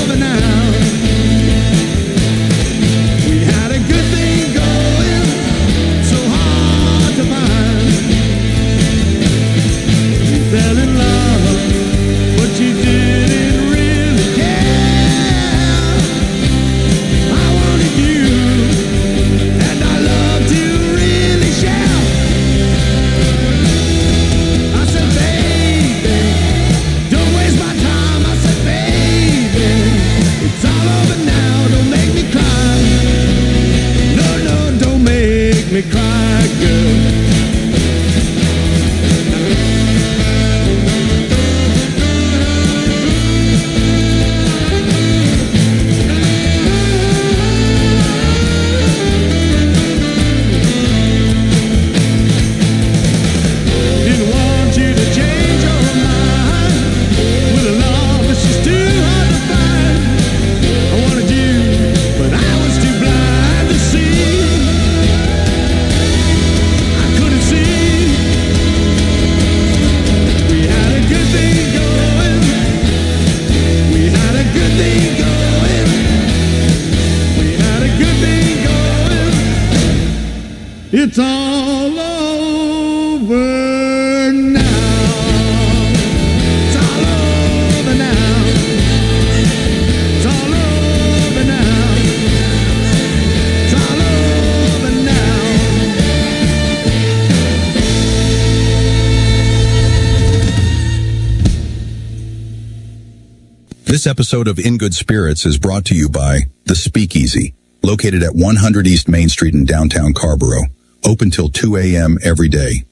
over now. We had a good thing going. So hard to find. We fell in love, but you didn't really care. I wanted you, and I loved you really share. I said, baby, don't waste my time. I said, baby, it's all over now. Don't make me cry. No, don't make me cry, girl. Didn't want you to change your mind. With a love that's just too hard to find. I wanted you, but I was too blind to see. I couldn't see. We had a good thing going. We had a good thing going. We had a good thing going. It's all over now. It's all over now. It's all over now. It's all over now. This episode of In Good Spirits is brought to you by The Speakeasy, located at 100 East Main Street in downtown Carrboro, open till 2 a.m. every day.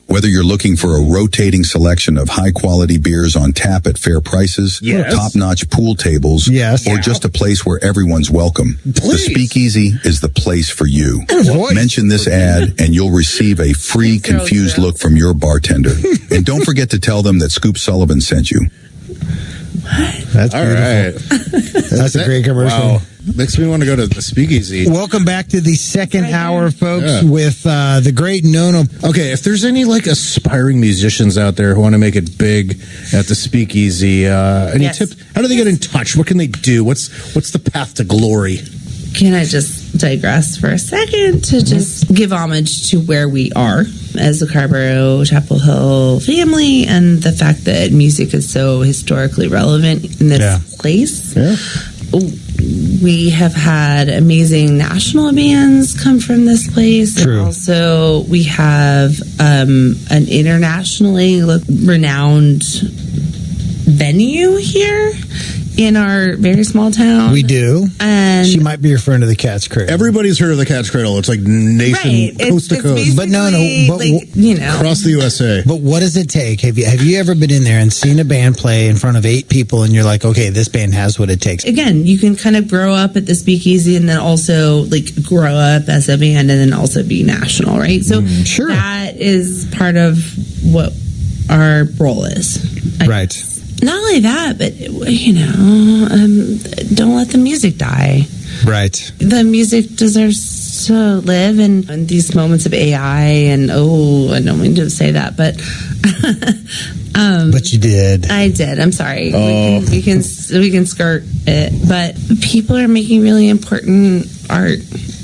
Whether you're looking for a rotating selection of high-quality beers on tap at fair prices, Yes. top-notch pool tables, Yes. or just a place where everyone's welcome, the Speakeasy is the place for you. voice. Mention this ad and you'll receive a free Thanks, girls, confused girls. look from your bartender. And don't forget to tell them that Scoop Sullivan sent you. That's All beautiful. right. That's a great commercial. Wow. Makes me want to go to the Speakeasy. Welcome back to the second hour, folks, Yeah. with the great Nona. Okay, if there's any like aspiring musicians out there who want to make it big at the Speakeasy, any Yes. tips? How do they get in touch? What can they do? What's the path to glory? Can I just digress for a second to just give homage to where we are as the Carrboro Chapel Hill family and the fact that music is so historically relevant in this place? Yeah. We have had amazing national bands come from this place. True. And also, we have an internationally renowned venue here in our very small town. We do. And She might be referring to the Cat's Cradle. Everybody's heard of the Cat's Cradle. It's like nation, right. coast to coast, But no, but like, you know. across the USA. But what does it take? Have you ever been in there and seen a band play in front of 8 people and you're like, okay, this band has what it takes? Again, you can kind of grow up at the Speakeasy and then also like grow up as a band and then also be national, right? So Sure. that is part of what our role is. Right. Not only that, but you know, don't let the music die. Right. The music deserves to live, and these moments of AI, and I don't mean to say that, but But you did. I did. I'm sorry. We can skirt it, but people are making really important art,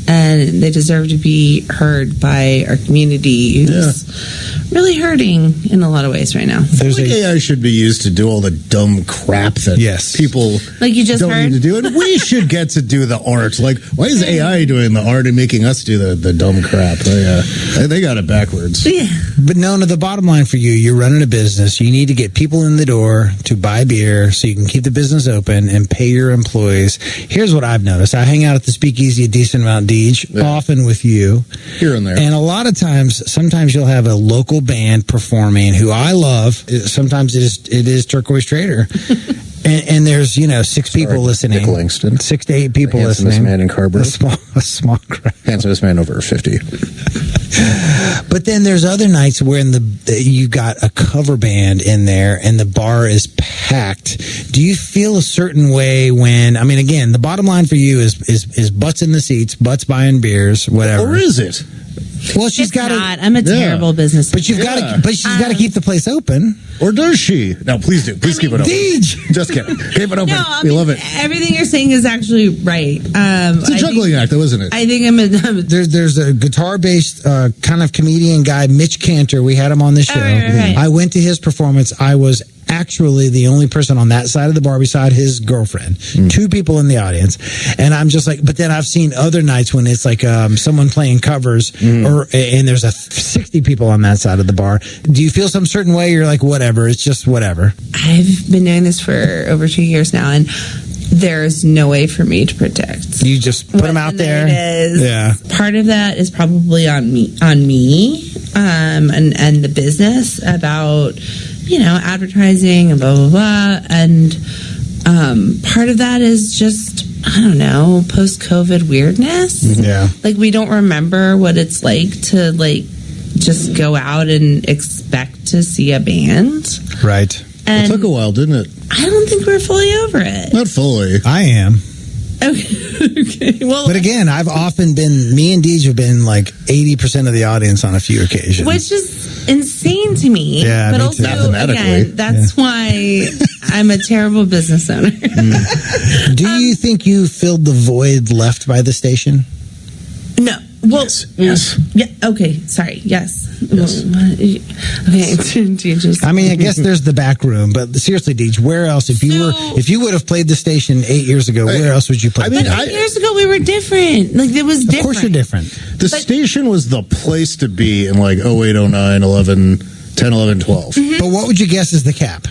and they deserve to be heard by our community, who's really hurting in a lot of ways right now. There's Like AI should be used to do all the dumb crap that people Like you just don't heard? need to do, and we should get to do the art. Like, why is AI doing the art and making us do the dumb crap? They got it backwards. Yeah. But Nona, the bottom line for you, you're running a business. You need to get people in the door to buy beer so you can keep the business open and pay your employees. Here's what I've noticed. I hang out at the Speakeasy a decent amount, Deej, often with you. Here and there. And a lot of times, sometimes you'll have a local band performing who I love. Sometimes it is Turquoise Trader. And there's, 6 people listening. Nick Langston. 6 to 8 people The handsomest listening. man in Carrboro. A small crowd. Handsomest man over 50. But then there's other nights when you got a cover band in there and the bar is packed. Do you feel a certain way when? I mean, again, the bottom line for you is butts in the seats, butts buying beers, whatever. Or is it? Well, she's It's got not. I'm a terrible business. but you've got to. But she's got to keep the place open. Or does she? No, please do. Please keep it open. Deej. Just kidding. Keep it open. No, I We mean, love it. Everything you're saying is actually right. It's a juggling act, though, isn't it? I think I'm a There's a guitar-based kind of comedian guy, Mitch Cantor. We had him on the show. right. I went to his performance. I was actually the only person on that side of the bar beside his girlfriend. 2 people in the audience. And I'm just like, but then I've seen other nights when it's like someone playing covers and there's 60 people on that side of the bar. Do you feel some certain way? You're like, whatever. It's just whatever. I've been doing this for over 2 years now, and there's no way for me to predict. You just put them out there. Yeah. Part of that is probably on me, and the business about advertising and blah blah blah, and part of that is just I don't know, post-COVID weirdness. Yeah. Like we don't remember what it's like to just go out and expect to see a band. Right. And It took a while, didn't it? I don't think we're fully over it. Not fully. I am. Okay. Well, But again, I've often been, me and Deej have been like 80% of the audio on a few occasions. which is insane to me. Yeah, but me also, too. Mathematically. again, that's why I'm a terrible business owner. Do you think you filled the void left by the station? No. Well, Yes. Yeah. Okay. Sorry. Yes. Okay. Just, I mean, I guess there's the back room, but seriously, Deej, where else? If you would have played the station 8 years ago, where else would you play? I mean, years ago we were different. Like it was different. of course you're different. The station was the place to be in like 08, 09, 11, 10, 11, 12. But what would you guess is the cap?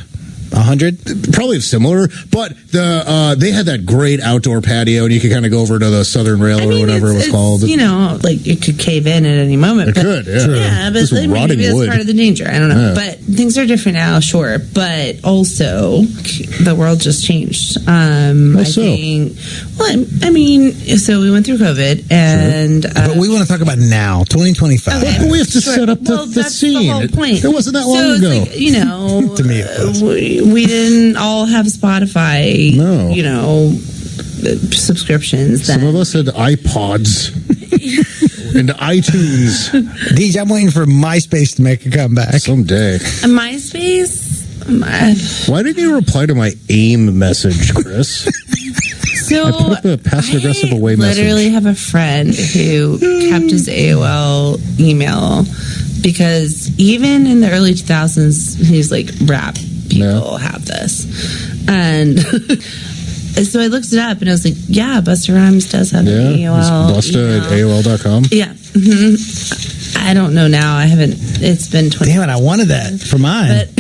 100? Probably similar, but they had that great outdoor patio, and you could kind of go over to the Southern Rail or whatever it was called. You know, like it could cave in at any moment. It could, yeah. True. Yeah, but This was maybe rotting that's wood. part of the danger. I don't know. Yeah. But things are different now, sure. But also, the world just changed. I think, I mean, so we went through COVID, and... But we want to talk about now, 2025. Okay. But we have to set up the that's scene. the whole point. It wasn't that long so ago. It's like, you know, To me it was. we didn't all have Spotify, No. you know, subscriptions then. Some of us had iPods and iTunes Deej, I'm waiting for MySpace to make a comeback. someday. MySpace... Why didn't you reply to my AIM message, Chris? So I put up a passive-aggressive away message. I literally have a friend who kept his AOL email because even in the early 2000s, he was like, rap people have this. And so I looked it up and I was like, yeah, Busta Rhymes does have an AOL. Busta at AOL.com. Yeah. I don't know now. I haven't. It's been 20. Damn it, I wanted that for mine. But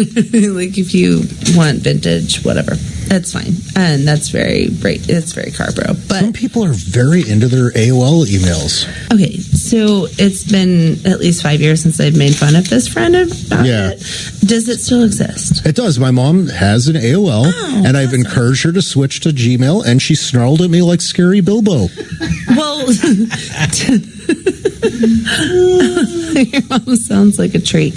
like, if you want vintage, whatever, that's fine, and that's very great. It's very Carrboro. But Some people are very into their AOL emails. okay, so it's been at least 5 years since I've made fun of this friend about Yeah. it. Does it still exist? It does. My mom has an AOL, and I've awesome. encouraged her to switch to Gmail, and she snarled at me like Scary Bilbo. Well, your mom sounds like a treat.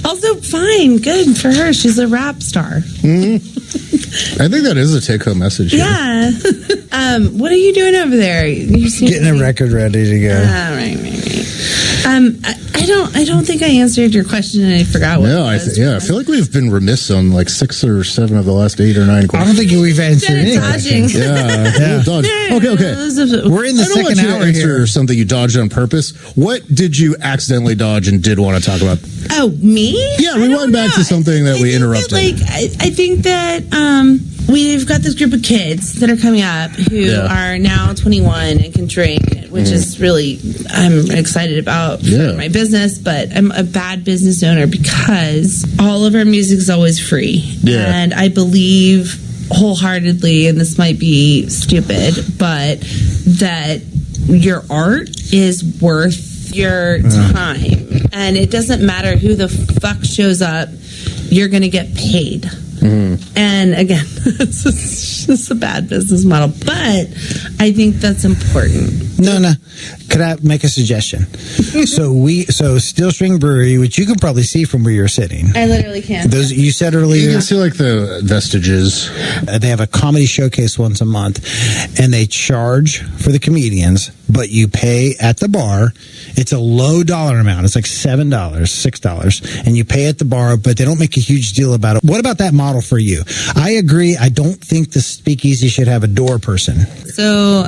Also, fine, good for her. She's a rap star. I think that is a take-home message. here. Yeah. What are you doing over there? You seem Getting to a be- record ready to go. Right. I don't think I answered your question, and I forgot what. Yeah, it was. I feel like we've been remiss on like 6 or 7 of the last 8 or 9 I don't questions. think we've answered Instead of anything. dodging. Yeah, dodge. Okay. We're in the I don't want second you to hour answer here. something you dodged on purpose. What did you accidentally dodge and did want to talk about? Oh, me? Yeah, rewind back to something that we interrupted. I think that we've got this group of kids that are coming up who are now 21 and can drink, which is really, I'm excited about for my business, but I'm a bad business owner because all of our music is always free. Yeah. And I believe wholeheartedly, and this might be stupid, but that your art is worth your time. And it doesn't matter who the fuck shows up, you're going to get paid. And again, it's just a bad business model, but I think that's important. Nona, could I make a suggestion? so Steel String Brewery, which you can probably see from where you're sitting. I literally can't. Those you said You earlier, can see like the vestiges. they have a comedy showcase once a month, and they charge for the comedians, but you pay at the bar. It's a low dollar amount. It's like $7, $6, and you pay at the bar, but they don't make a huge deal about it. What about that model for you? I agree. I don't think the Speakeasy should have a door person. So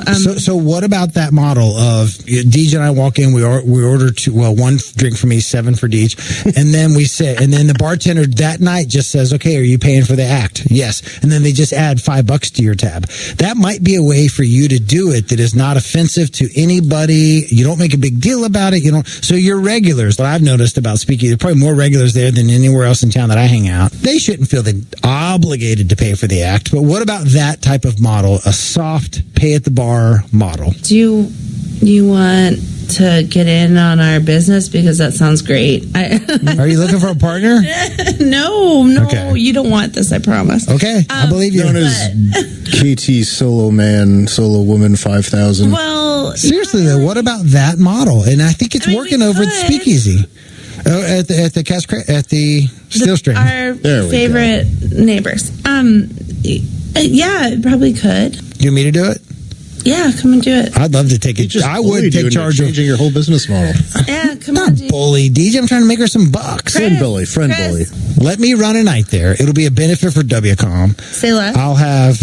what about that model of Deej and I walk in, we order one drink for me, 7 for Deej, and then we say, and then the bartender that night just says, okay, are you paying for the act? Yes. And then they just add $5 to your tab. That might be a way for you to do it that is not offensive to anybody. You don't make a big deal about it. You don't. So your regulars, what I've noticed about Speakeasy, there are probably more regulars there than anywhere else in town that I hang out. They shouldn't feel obligated to pay for the act. But what about that type of model? A soft pay at the bar model. Do you want to get in on our business? Because that sounds great. Are you looking for a partner? No, Okay. you don't want this, I promise. Okay, I believe you. Known as KT Solo Woman 5000. Well, Seriously though, what about that model? And I think it's working over at the could. Speakeasy. At the Steel String. our There we favorite neighbors. Yeah, it probably could. You want me to do it? Yeah, come and do it. I'd love to take it. Just I would bullied you take into charge of. changing your whole business model. Yeah, come on, Not dude. bully, DJ. I'm trying to make her some bucks. Friend bully. Chris. Let me run a night there. It'll be a benefit for WCOM. Say less. I'll have.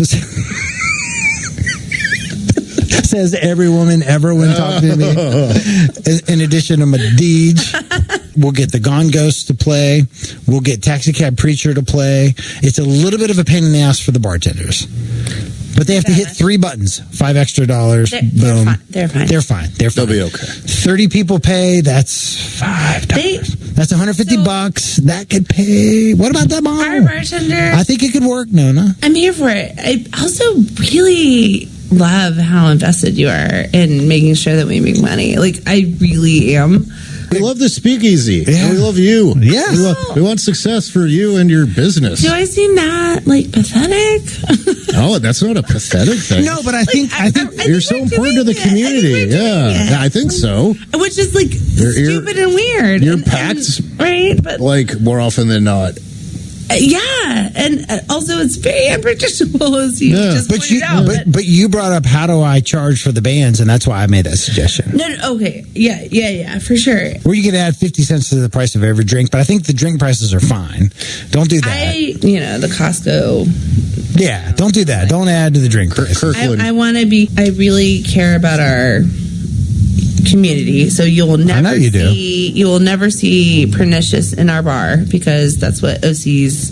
Says every woman ever when talking to me. In addition to my Deej, we'll get the Gone Ghost to play. We'll get Taxi Cab Preacher to play. It's a little bit of a pain in the ass for the bartenders. But they have to hit 3 buttons, $5 extra. They're Boom. fine. They're fine. They're fine. They'll be okay. 30 people pay. That's $5. That's $150. That could pay. What about that bar? Our bartender. I think it could work, Nona. I'm here for it. I also really love how invested you are in making sure that we make money. Like, I really am. We love the Speakeasy. Yeah. And we love you. Yes. We want success for you and your business. Do I seem that, like, pathetic? No, that's not a pathetic thing. No, but I think You're so important to the community. Yeah, I think so. Which is, like, stupid and weird. You're packed, right? But like, more often than not. yeah, and also it's very unpredictable, as you just pointed out. But you brought up how do I charge for the bands, and that's why I made that suggestion. No, okay, yeah, for sure. Where you could add 50 cents to the price of every drink, but I think the drink prices are fine. Don't do that. The Costco. Yeah, don't do that. Don't add to the drink price. I want to be. I really care about our community, so you will never you will never see pernicious in our bar, because that's what OC's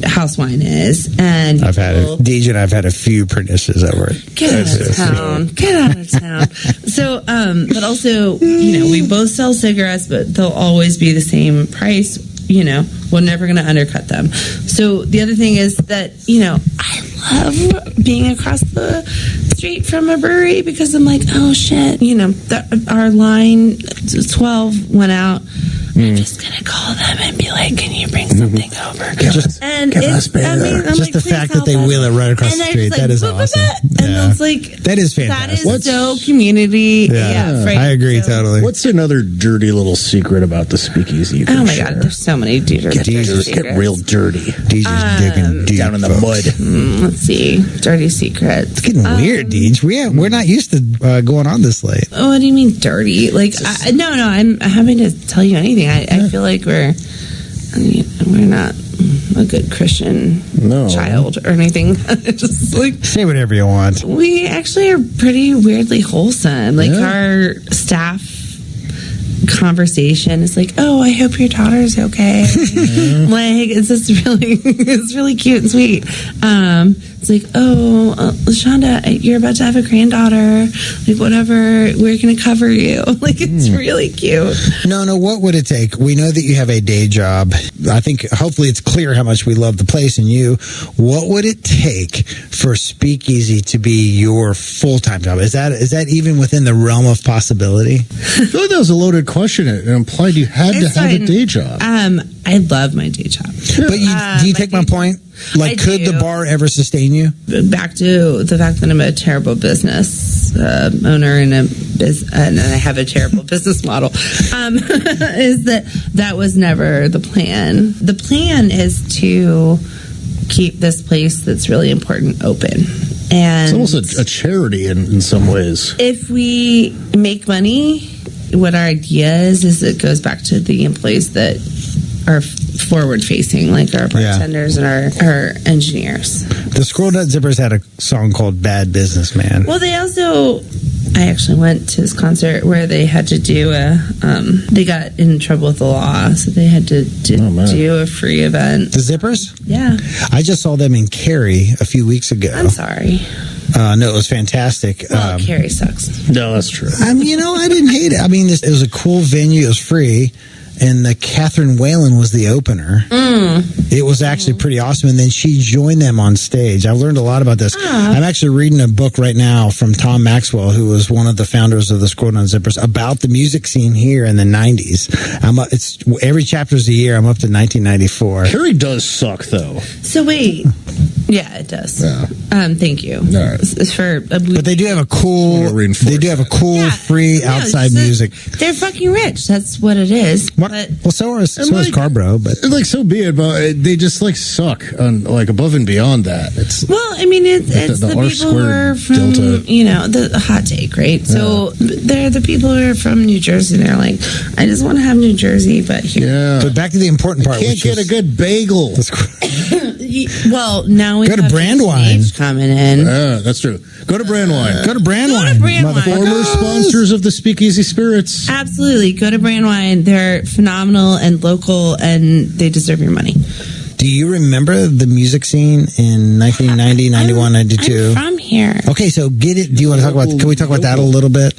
house wine is. And I've had it. Deej and I've had a few pernicious over it. Get out of town. So but also we both sell cigarettes, but they'll always be the same price. We're never going to undercut them. So the other thing is that I love being across the street from a brewery, because I'm like, oh shit, our line 12 went out. I'm just gonna call them and be like, "Can you bring something over?" Just the fact that they wheel it right across the street, that is awesome. And it's like, that is fantastic. That is so community. Yeah, I agree totally. What's another dirty little secret about the Speakeasy? Oh my god, there's so many dirty secrets. Get real dirty. DJ's digging deep down in the mud. Let's see, dirty secrets. It's getting weird, Deej. We're not used to going on this late. Oh, what do you mean dirty? Like, no, I'm happy to tell you anything. I feel like we're not a good Christian child or anything. Just like, say whatever you want. We actually are pretty weirdly wholesome. Like our staff conversation is like, "Oh, I hope your daughter's okay." Like, it's really cute and sweet. It's like, "Oh, Shonda, you're about to have a granddaughter. Like, whatever, we're gonna cover you." Like, it's really cute. No, what would it take? We know that you have a day job. I think hopefully it's clear how much we love the place and you. What would it take for Speakeasy to be your full-time job? Is that even within the realm of possibility? I feel like that was a loaded question. It implied you had to have a day job. I love my day job. But do you take my point? Like, could the bar ever sustain you? Back to the fact that I'm a terrible business owner and I have a terrible business model, is that was never the plan. The plan is to keep this place that's really important open. And it's almost a charity in some ways. If we make money, what our idea is it goes back to the employees that are forward facing, like our bartenders and our engineers. The Squirrel Nut Zippers had a song called "Bad Businessman." Well, I actually went to this concert where they had to do they got in trouble with the law, so they had to do a free event. The Zippers? Yeah. I just saw them in Cary a few weeks ago. I'm sorry. No, it was fantastic. Well, Cary sucks. No, that's true. I didn't hate it. It was a cool venue. It was free. And the Catherine Whalen was the opener. It was actually pretty awesome. And then she joined them on stage. I've learned a lot about this. I'm actually reading a book right now from Tom Maxwell, who was one of the founders of the Squirrel Nut Zippers, about the music scene here in the 90s. It's every chapter's a year. I'm up to 1994. Cary does suck, though. So wait. Yeah, it does. Yeah. Thank you. All right. But they do have a cool. Free outside music. They're fucking rich. That's what it is. Well, so is Carrboro, but so be it. But they just suck on above and beyond that. It's the people who are from the hot take, right? So they're the people who are from New Jersey. And they're like, I just want to have New Jersey, but here. Yeah. But back to the important part. Can't get a good bagel. Well, now we go to Brandwine coming in. That's true. Go to Brandwine. Go to Brandwine. Former sponsors of the Speakeasy Spirits. Absolutely. Go to Brandwine. They're phenomenal and local, and they deserve your money. Do you remember the music scene in 1990, 91, 92? I'm from here. Okay, so get it. Do you want to talk about? Can we talk about that a little bit?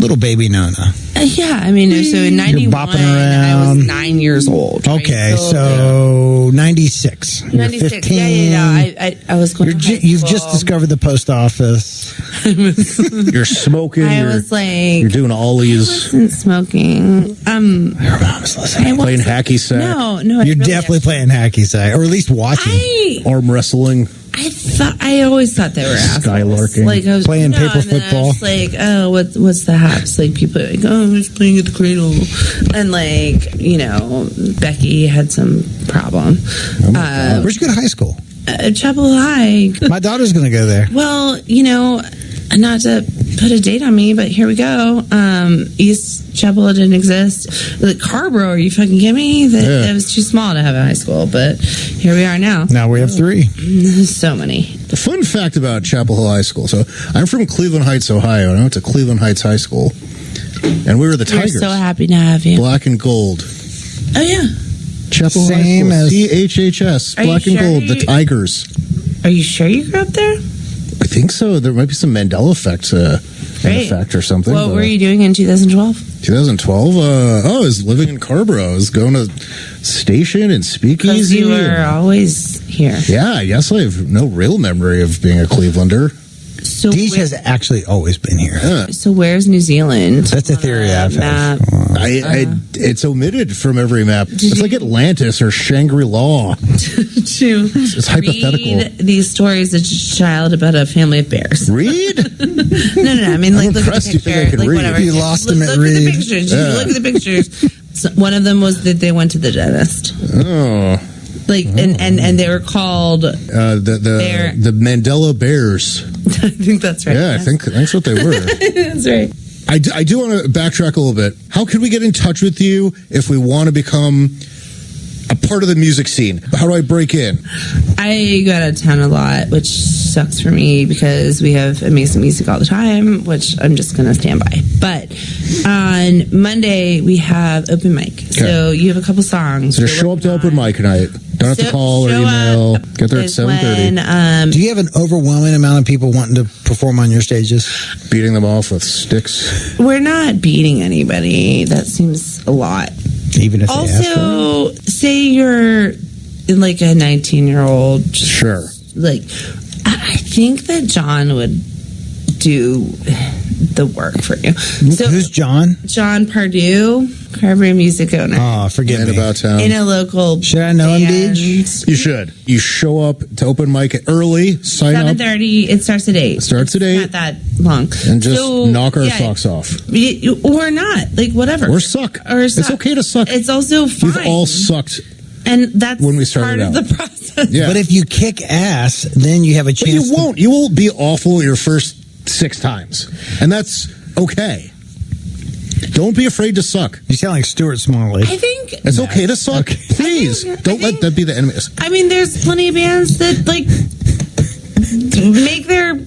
Little baby Nona. Yeah, I mean, so in 91, bopping I around. was 9 years old. Right? Okay, so 96. You're 96. 15. Yeah. I was going to high You've school. just discovered the post office. You're smoking. I you're, was like, you're doing I ollies. wasn't smoking. Her mom's listening. Playing hacky sack. No. I You're really definitely playing hacky sack, or at least watching. Arm wrestling. I always thought they were assholes. Skylarking. Like I was Playing paper and then I football. was like, oh, what's the haps? Like people are like, oh, I'm just playing at the cradle, and like Becky had some problem. Where'd you go to high school? Chapel High. My daughter's going to go there. Well, not to put a date on me, but here we go. East Chapel didn't exist. Like Carrboro, are you fucking kidding me? That was too small to have a high school, but here we are now. Now we have 3. So many. A fun fact about Chapel Hill High School. So I'm from Cleveland Heights, Ohio, and I went to Cleveland Heights High School, and we were the We're Tigers. so happy to have you. Black and gold. Oh yeah. Chapel Same High as- School. CHHS. Are you Black and sure gold. you- The Tigers. Are you sure you grew up there? I think so. There might be some Mandela effect, effect or something. What but, were you doing in 2012? 2012? I was living in Carrboro. I was going to station and Because Speakeasy. you were always here. Yeah, I guess I have no real memory of being a Clevelander. So Deej has actually always been here. Yeah. So where's New Zealand? That's a theory I've had. Map. It's omitted from every map. It's you- like Atlantis or Shangri-La. To It's hypothetical. read these stories as a child about a family of bears. Read? No. I mean, I'm like, look at impressed the you picture. think I can like, read. whatever. You lost look, him at look at the read. pictures. Yeah. Look at the pictures. So one of them was that they went to the dentist. Oh. Like, and they were called. Bear. The Mandela Bears. I think that's right. Yeah, I think that's what they were. That's right. I do want to backtrack a little bit. How can we get in touch with you if we want to become a part of the music scene? How do I break in? I go out of town a lot, which sucks for me because we have amazing music all the time, which I'm just going to stand by. But on Monday, we have open mic. So you have a couple songs. So just show up to open mic night. Don't have to call or email. Get there at 7:30. Do you have an overwhelming amount of people wanting to perform on your stages? Beating them off with sticks. We're not beating anybody. That seems a lot. Even if they ask for it? Also, say you're like a 19-year-old. Sure. Like, I think that John would do the work for you. So, Who's John? John Pardue, Carrboro music owner. Oh, forgive And me. about town. In a local Should I know him, band. Deej? You should. You show up to open mic early, sign up, 7:30. It starts at 8. Starts at It's 8. Not that long. and just So, knock our yeah, socks off. Or not. Like, whatever. Or suck. Or It's suck. okay to suck. It's also fine. We've all sucked. And that's when we part started of out. the process. Yeah. But if you kick ass, then you have a But chance. you won't. You will be awful your first 6 times. And that's okay. Don't be afraid to suck. You sound like Stuart Smalley. I think It's okay to suck. Okay. Please. Don't let that be the enemy. I mean, there's plenty of bands that like make their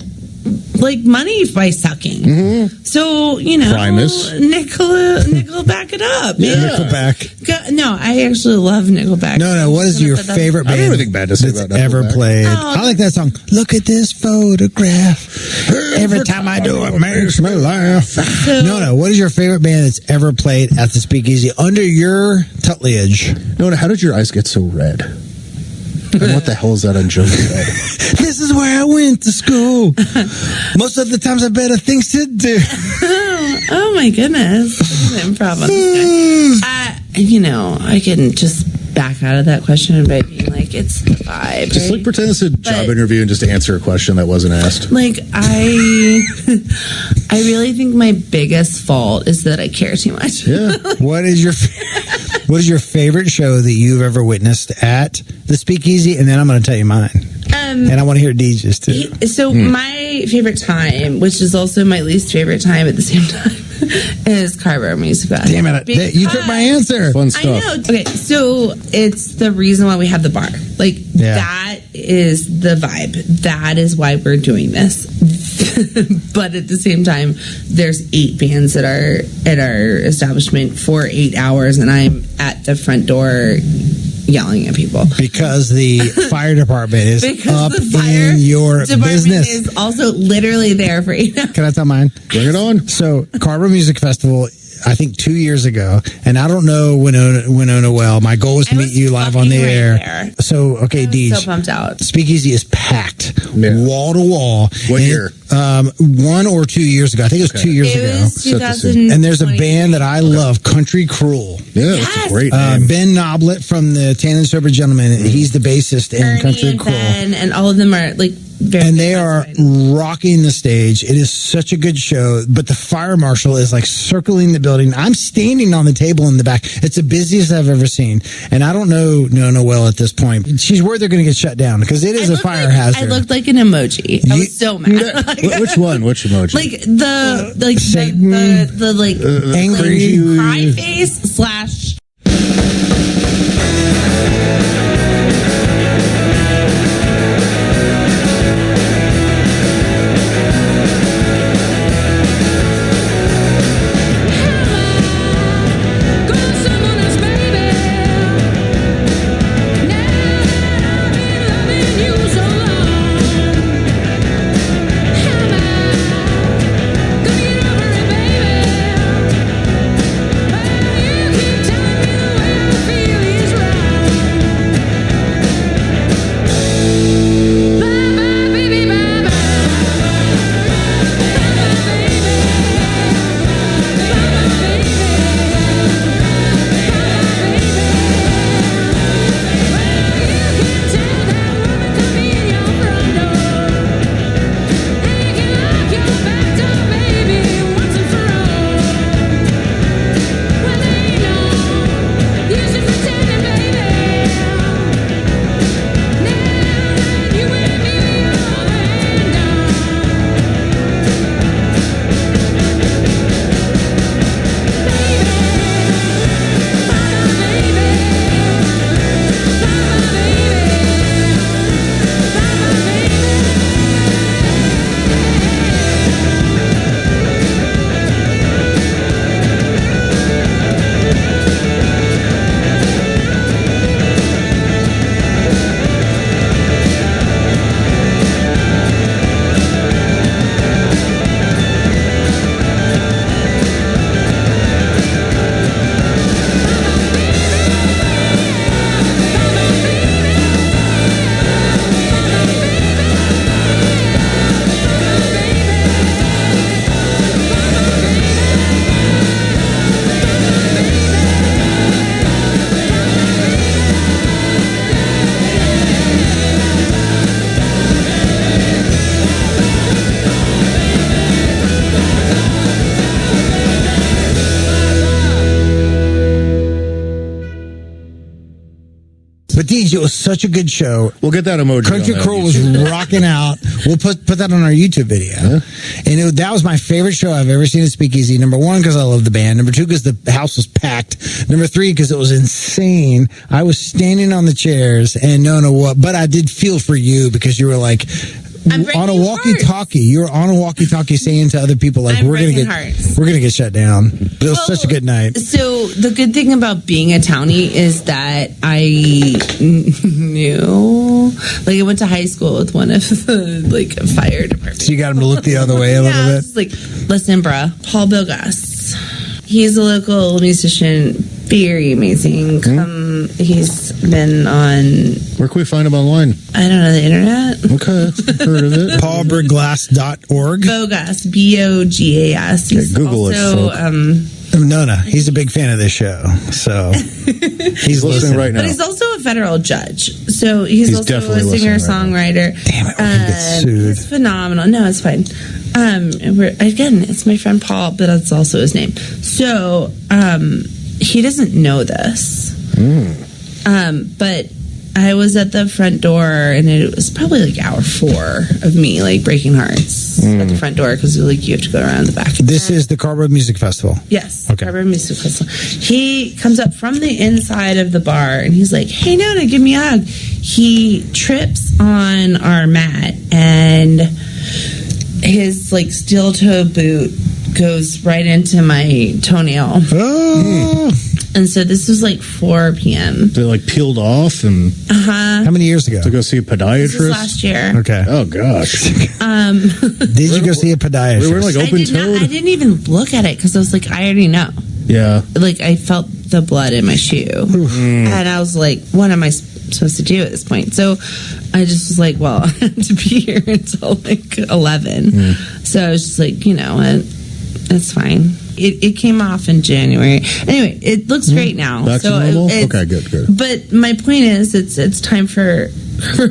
like money by sucking. So Primus. Nickel, back it up. Yeah. man. Nickelback. No, I actually love Nickelback. No. What is your favorite I don't band have anything bad to say that's about ever Nickelback. played? Oh. I like that song. Look at this photograph. Every time I do it makes me laugh. No. What is your favorite band that's ever played at the Speakeasy under your tutelage? Nona, how did your eyes get so red? And what the hell is that on Joe's head? This is where I went to school. Most of the times I better things to do. Oh my goodness. Improv on this guy. I can just back out of that question by being like, it's the vibe. Just right? like pretend it's a job But- interview and just answer a question that wasn't asked. Like I really think my biggest fault is that I care too much. Yeah. What is your favorite show that you've ever witnessed at the Speakeasy? And then I'm going to tell you mine. And I want to hear DJ's too. So my favorite time, which is also my least favorite time at the same time, is Carrboro Music Fest. Damn it. You took my answer. Fun I stuff. know. Okay, so it's the reason why we have the bar. Like that is the vibe. That is why we're doing this. But at the same time, there's 8 bands at our establishment for 8 hours, and I'm at the front door yelling at people. Because the fire department is up the fire in your department business. is also literally there for you. Can I tell mine? Bring it on. So, Carrboro Music Festival, I think 2 years ago, and I don't know Winona well. My goal was to I meet was you live on the fucking right air. there. So, okay, I was Deej. so pumped out. Speakeasy is packed, Yeah. wall to wall. What And year? 1 or 2 years ago. I think it was 2 years It ago. was Set the scene. 2000. And there's a band that I love, Country Cruel. Yeah, that's a Yes. great name. Ben Noblet from the Tan and Sober Gentlemen. He's the bassist in Ernie Country and Cruel. Ben, and all of them are like very And they good are friends. rocking the stage. It is such a good show. But the fire marshal is like circling the building. I'm standing on the table in the back. It's the busiest I've ever seen. And I don't know Nona well at this point. She's worried they're going to get shut down because it is a fire hazard. I looked like an emoji. I was so mad. Which one? Which emoji? Like the Satan. the like Angry. like, cry face slash. But Deej, it was such a good show. We'll get that emoji. Country on that Cruel was YouTube. rocking out. We'll put that on our YouTube video. And that was my favorite show I've ever seen at Speakeasy. Number 1, because I love the band. Number 2, because the house was packed. Number 3, because it was insane. I was standing on the chairs and Nona what, but I did feel for you because you were like I'm breaking on a walkie-talkie. You were on a walkie-talkie saying to other people like, I'm we're gonna breaking get hearts. shut down. But it was such a good night. So the good thing about being a townie is that I knew, like, I went to high school with one of the like fire department. So you got him to look the other way a Yeah, little I bit. was just like, listen, bruh, Paul Bilgas. He's a local musician, very amazing. He's been on, Where can we find him online? I don't know, the internet. Okay, heard of it. PaulBurglass.org. Bogas, Bogas. He's Google it, also, folk. Nona, he's a big fan of this show, so he's listening right now. But he's also a federal judge. So he's also definitely a listening right singer-songwriter. Damn it, we're gonna get sued. He's phenomenal. No, it's fine. Again, it's my friend Paul, but that's also his name. So he doesn't know this. But I was at the front door, and it was probably like hour 4 of me like breaking hearts at the front door because like you have to go around the back. This is the Carrboro Music Festival. Yes, Okay. Carrboro Music Festival. He comes up from the inside of the bar and he's like, "Hey, Nona, give me a hug." He trips on our mat and his like steel toe boot goes right into my toenail. Oh, And so this was like 4 p.m. They like peeled off and How many years ago? to go see a podiatrist. This was last year. Okay. Oh gosh. Did you go see a podiatrist? We were like open toed. I didn't even look at it because I was like, I already know. Yeah. Like I felt the blood in my shoe, and I was like, what am I supposed to do at this point? So I just was like, well, I have to be here until like 11. So I was just like, it's fine. It came off in January. Anyway, it looks great now. Back to normal? Okay, good. But my point is, it's time for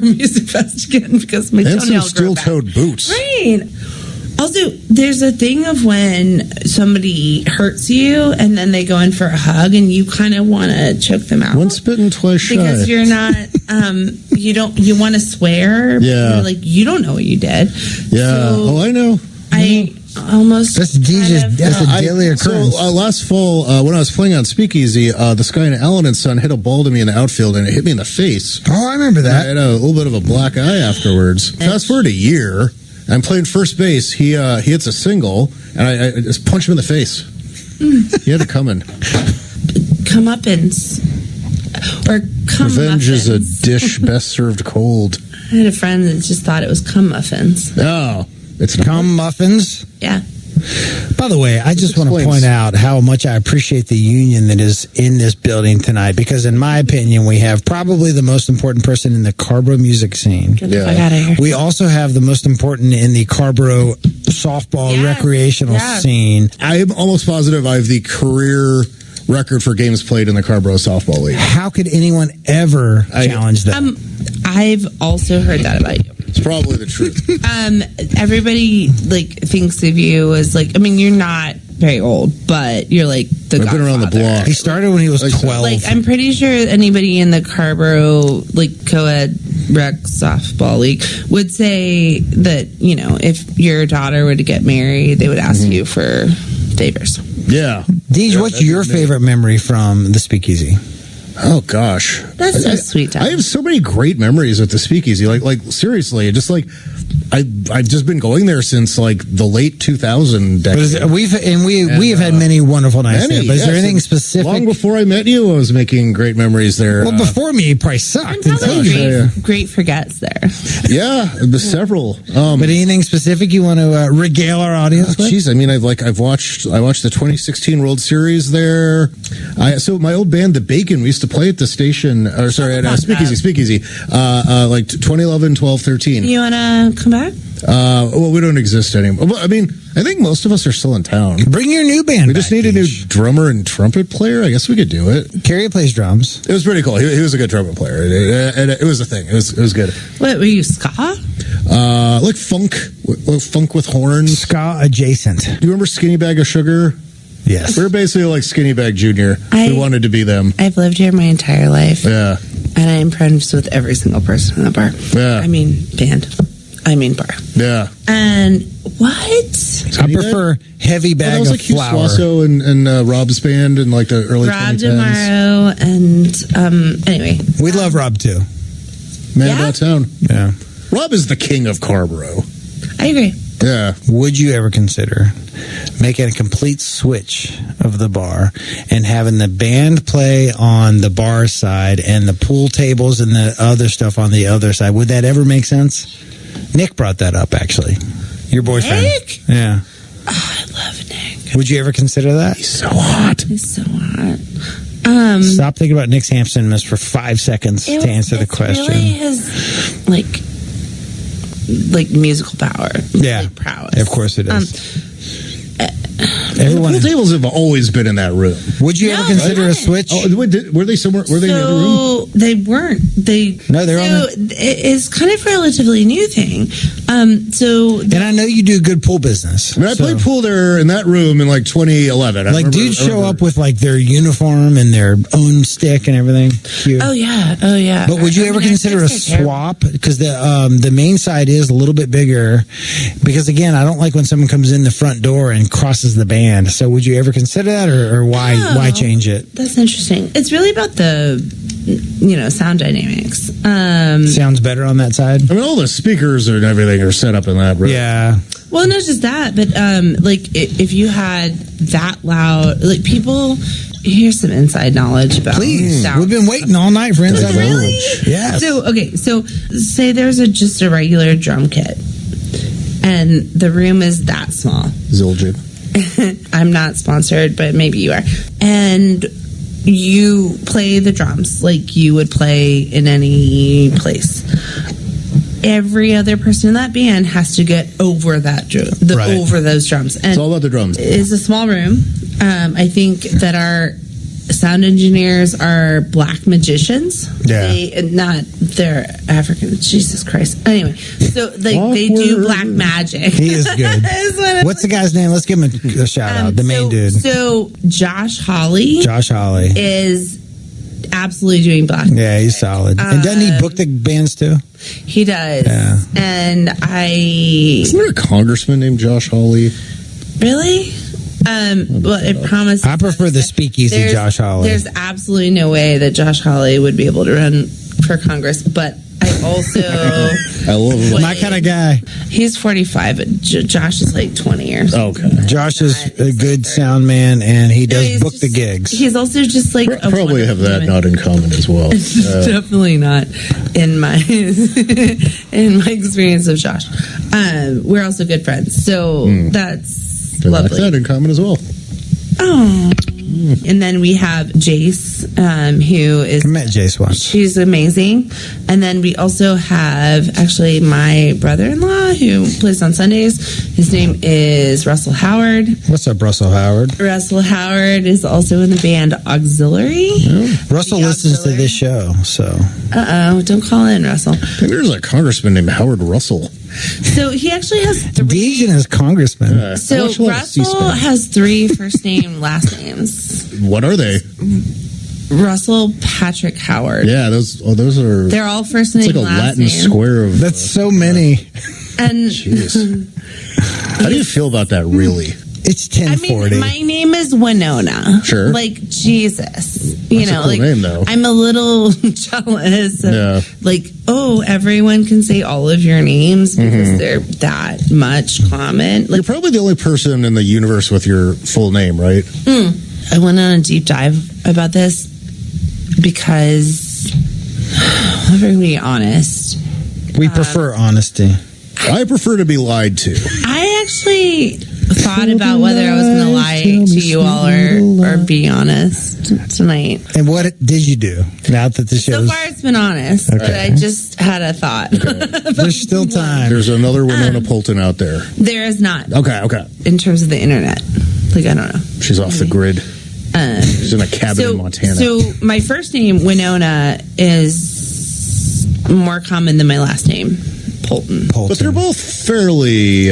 Music Fest again because my And some toenails grow back. steel-toed boots. Right. Also, there's a thing of when somebody hurts you and then they go in for a hug and you kind of want to choke them out. Once bitten, twice shy. Because you're not, you want to swear. Yeah. You're like, you don't know what you did. Yeah. So I know. I almost. That's Deej's. That's a daily occurrence. So last fall, when I was playing on Speakeasy, this guy in Allen and Son hit a ball to me in the outfield and it hit me in the face. Oh, I remember I that. had a little bit of a black eye afterwards. Fast forward a year, I'm playing first base. He hits a single, and I just punch him in the face. He had it coming. Comeuppance. Or cum Revenge is a muffins. dish best served cold. I had a friend that just thought it was cum muffins. Oh, it's not. Cum muffins. Yeah. By the way, I just want to explains. point out how much I appreciate the union that is in this building tonight, because in my opinion, we have probably the most important person in the Carrboro music scene. Get the Yeah. fuck out of here. We also have the most important in the Carrboro softball Yes, recreational yes. scene. I'm almost positive I have the career record for games played in the Carrboro softball league. How could anyone ever challenge that? I've also heard that about you. It's probably the truth. Everybody thinks of you as you're not very old, but you're like the I've been around the godfather. block. He started when he was Like, 12. I'm pretty sure anybody in the Carrboro co-ed rec softball league would say that if your daughter were to get married, they would ask you for favors. Yeah. Deej, Yeah, what's that'd your be me. favorite memory from the Speakeasy? Oh gosh, That's so sweet. I have so many great memories at the Speakeasy. Like seriously, just like I've just been going there since like the late 2000 But decade. we have had many wonderful nights there. But is there anything specific? Long before I met you, I was making great memories there. Well, before me, you probably I'm sucked. probably Yeah. great forgets there. yeah, several. But anything specific you want to regale our audience with? Jeez, I mean, I watched the 2016 World Series there. So my old band, The Bacon, we used to play at the station. Or sorry, at Speakeasy. Like 2011, 12, 13. You want to come back? Well, we don't exist anymore. Well, I mean, I think most of us are still in town. Bring your new band. We just need a new drummer and trumpet player. I guess we could do it. Carrie plays drums. It was pretty cool. He was a good trumpet player. It was a thing. It was good. What were you, ska? Like funk with horns. Ska adjacent. Do you remember Skinny Bag of Sugar? Yes. We were basically like Skinny Bag Junior. I- We wanted to be them. I've lived here my entire life, Yeah. and I'm friends with every single person in the bar. Yeah. I mean, band. I mean, bar. Yeah. And what? I prefer heavy Well, that bag was of like Hugh flour. Swasso and Rob's band in like the early Rob 2010s. Demaro, and anyway. We love Rob too. Man Yeah? About Town. Yeah. Rob is the king of Carrboro. I agree. Yeah. Would you ever consider making a complete switch of the bar and having the band play on the bar side and the pool tables and the other stuff on the other side? Would that ever make sense? Nick brought that up, actually. Your boyfriend. Nick? Yeah. Oh, I love Nick. Would you ever consider that? He's so hot. He's so hot. Stop thinking about Nick's Hampson for 5 seconds to answer the It's question. really his, like musical power. Yeah. Like prowess. Of course it is. Pool tables have always been in that room. Would you ever No, consider they a haven't. switch? Oh, were they somewhere? Were they in the other room? So they weren't. No, they're on It's kind of a relatively new thing. And I know you do good pool business. I mean, I so- played pool there in that room in like 2011. Like dudes show up with like their uniform and their own stick and everything. Cute. Oh yeah. But would you ever consider a swap? Because the main side is a little bit bigger. Because again, I don't like when someone comes in the front door and crosses the band. So would you ever consider that, or why change it? That's interesting. It's really about the sound dynamics. Sounds better on that side. I mean, all the speakers and everything are set up in that room. Yeah. Well, not just that, but if you had that loud, like people. Here's some inside knowledge about sound. We've been waiting all night for inside knowledge. Yes. So say there's just a regular drum kit, and the room is that small. Zildjian. I'm not sponsored, but maybe you are. And you play the drums like you would play in any place. Every other person in that band has to get over that over those drums. And it's all about the drums. It's a small room. I think that our sound engineers are black magicians. Yeah. They're African. Jesus Christ. Anyway, so they do black magic. He is good. What's the guy's name? Let's give him a shout out. The main dude. So Josh Hawley. Is absolutely doing black magic. Yeah, he's solid. And doesn't he book the bands too? He does. Yeah. And Isn't there a congressman named Josh Hawley? Really? Well, it promises. I prefer the Speakeasy Josh Hawley. There's absolutely no way that Josh Hawley would be able to run for Congress, but I also I love him. My kind of guy. He's 45, but Josh is like 20 years. Okay. Josh is a good sound man, and he does book the gigs. He's also just like probably have that not in common as well. Definitely not in my experience of Josh. We're also good friends, so that's lovely. That in common as well. Oh. And then we have Jace, who is... I met Jace once. She's amazing. And then we also have, actually, my brother-in-law, who plays on Sundays. His name is Russell Howard. What's up, Russell Howard? Russell Howard is also in the band Auxiliary. Yeah. Russell listens to this show, so... Uh-oh, don't call in, Russell. I think there's a congressman named Howard Russell. So he actually has 3... Deej and his congressman. So Russell has 3 first name, last names. What are they? Russell Patrick Howard. Yeah, those are... They're all first name, it's like a last Latin name. square of... That's so many. And jeez. How do you feel about that, really? It's 1040. I mean, my name is Winona. Sure. Like, Jesus. That's a cool name, though. I'm a little jealous of, like, everyone can say all of your names because they're that much common. Like, you're probably the only person in the universe with your full name, right? I went on a deep dive about this because, I'm going to be honest. We prefer honesty. I prefer to be lied to. I actually thought about whether I was going to lie to you all or be honest tonight. And what did you do? Now that the show's... So far, it's been honest, but I just had a thought. There's still time. There's another Winona Polton out there. There is not. Okay. In terms of the internet. Like, I don't know. She's off the grid. She's in a cabin in Montana. So my first name, Winona, is more common than my last name, Polton. But they're both fairly...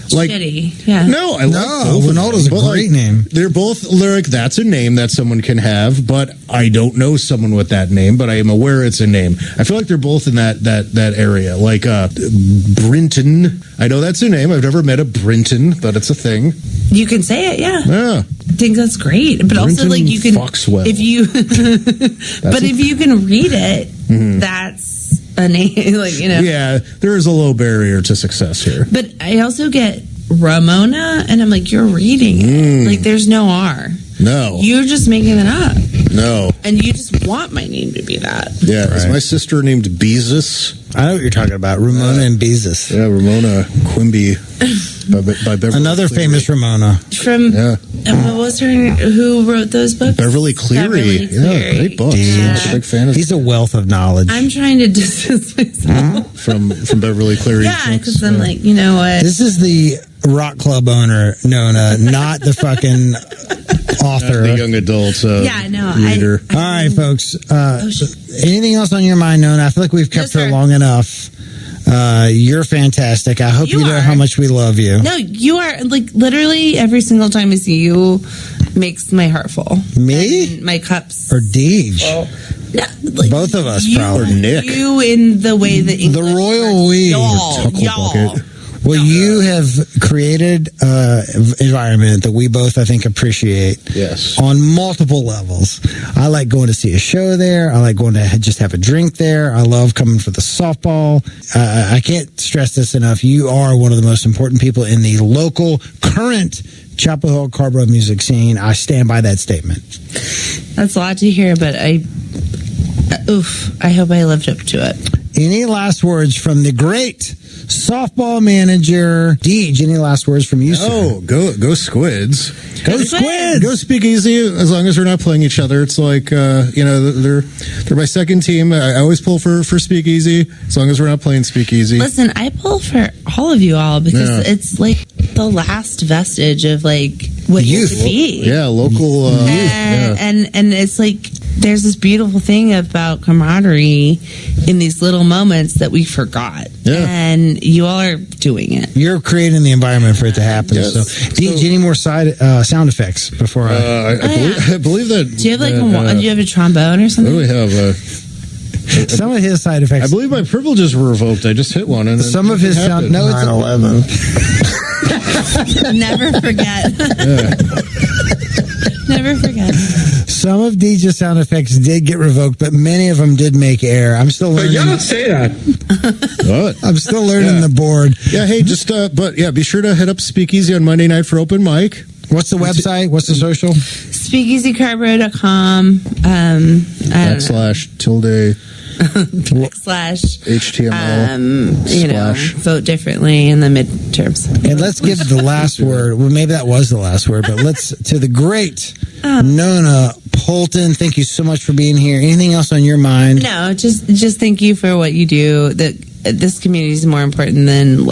shitty. Yeah. No, I love both. Winona's a great name. They're both lyric. That's a name that someone can have, but I don't know someone with that name, but I am aware it's a name. I feel like they're both in that area. Like Brinton. I know that's a name. I've never met a Brinton, but it's a thing. You can say it, yeah. Yeah. I think that's great. But Brinton also, like, you can... Foxwell. If you... but if you can read it, that's a name, like, you know. Yeah, there is a low barrier to success here. But I also get Ramona, and I'm like, you're reading it. Like, there's no R. No. You're just making it up. No. And you just want my name to be that. Yeah, is my sister named Beezus? I know what you're talking about. Ramona and Beezus. Yeah, Ramona Quimby by Beverly Another Cleary. famous Ramona. From... what was her... Who wrote those books? Beverly Cleary. Yeah, great books. Yeah. I'm a big fan of He's a wealth of knowledge. I'm trying to distance myself. From Beverly Cleary. Yeah, because I'm like, you know what? This is the rock club owner, Nona, not the fucking author. The young adult reader. All right, folks. Anything else on your mind, Nona? I feel like we've kept her long enough. You're fantastic. I hope you know how much we love you. No, you are, like, literally every single time I see you makes my heart full. Me? And my cups. Or Deej? No, like, both of us, you, probably. Or Nick. You in the way that English the royal we. Y'all. Well, you have created an environment that we both, I think, appreciate. Yes. On multiple levels. I like going to see a show there. I like going to just have a drink there. I love coming for the softball. I can't stress this enough. You are one of the most important people in the local, current Chapel Hill Carrboro music scene. I stand by that statement. That's a lot to hear, but I hope I lived up to it. Any last words from the great softball manager, Deej? Any last words from you, sir? Oh, go Squids. Go Squids! Go Speakeasy. As long as we're not playing each other, it's like they're my second team. I always pull for Speakeasy as long as we're not playing Speakeasy. Listen, I pull for all of you all because it's like the last vestige of like what used to be. Yeah, local youth. Yeah. And it's like there's this beautiful thing about camaraderie in these little moments that we forgot. Yeah. And you all are doing it. You're creating the environment for it to happen. Yes. So, Deej, any more sound effects before I believe that. Do you have do you have a trombone or What something? do we have? some of his side effects. I believe my privileges were revoked. I just hit one, and Some of his sound. No, it's 9/11. Never forget. Never forget. some of Deej's sound effects did get revoked, but many of them did make air. I'm still learning. Y'all don't say that. What? I'm still learning the board. Yeah, hey, be sure to hit up Speakeasy on Monday night for open mic. What's the website? What's the social? Speakeasycarrboro.com. / HTML. Vote differently in the midterms. And let's give the last word. Well, maybe that was the last word, but let's to the great Nona Polton. Thank you so much for being here. Anything else on your mind? No, just thank you for what you do. That this community is more important than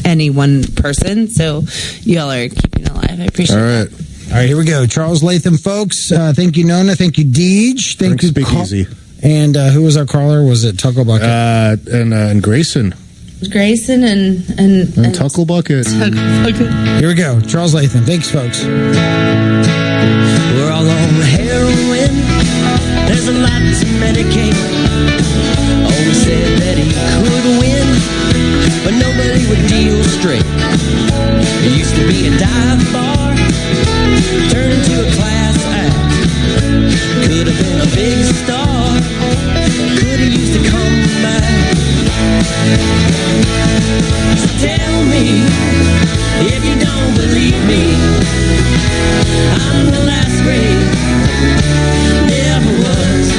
any one person. So y'all are keeping it alive. I appreciate it. All right, here we go. Charles Latham, folks. Thank you, Nona. Thank you, Deej. Thank you, Speakeasy. And who was our caller? Was it Tuckle Bucket? And Grayson. Grayson and Tuckle Bucket. Here we go. Charles Latham. Thanks, folks. We're all on heroin. There's a lot to medicate. Always said that he could win, but nobody would deal straight. It used to be a dive bar, turned into a class act. Could have been a big star, could have used to come back. So tell me if you don't believe me. I'm the last grade, never was.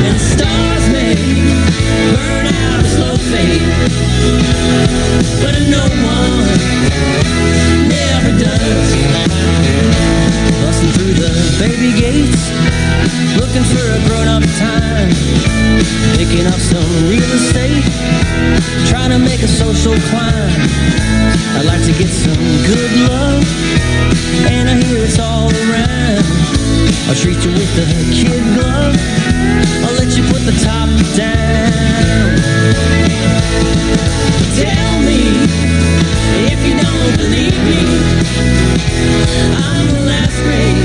And stars may burn out a slow fade, but no one never does. Busting through the baby gates, looking for a grown-up time, picking up some real estate, trying to make a social climb. I'd like to get some good love, and I hear it's all around. I'll treat you with the kid glove, I'll let you put the top down. Tell me if you don't believe me. I'm the last grade,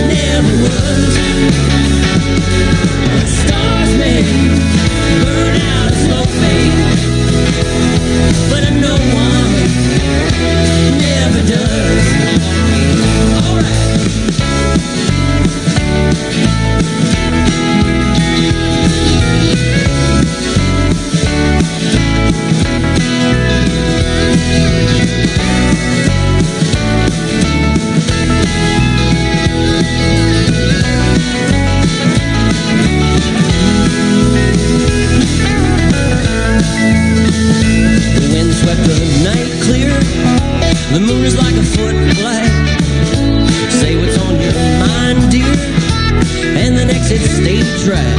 never was. Stars may burn out a slow fade, but I know one never does. Alright. The moon is like a foot black. Say what's on your mind, dear, and the next hit stay track.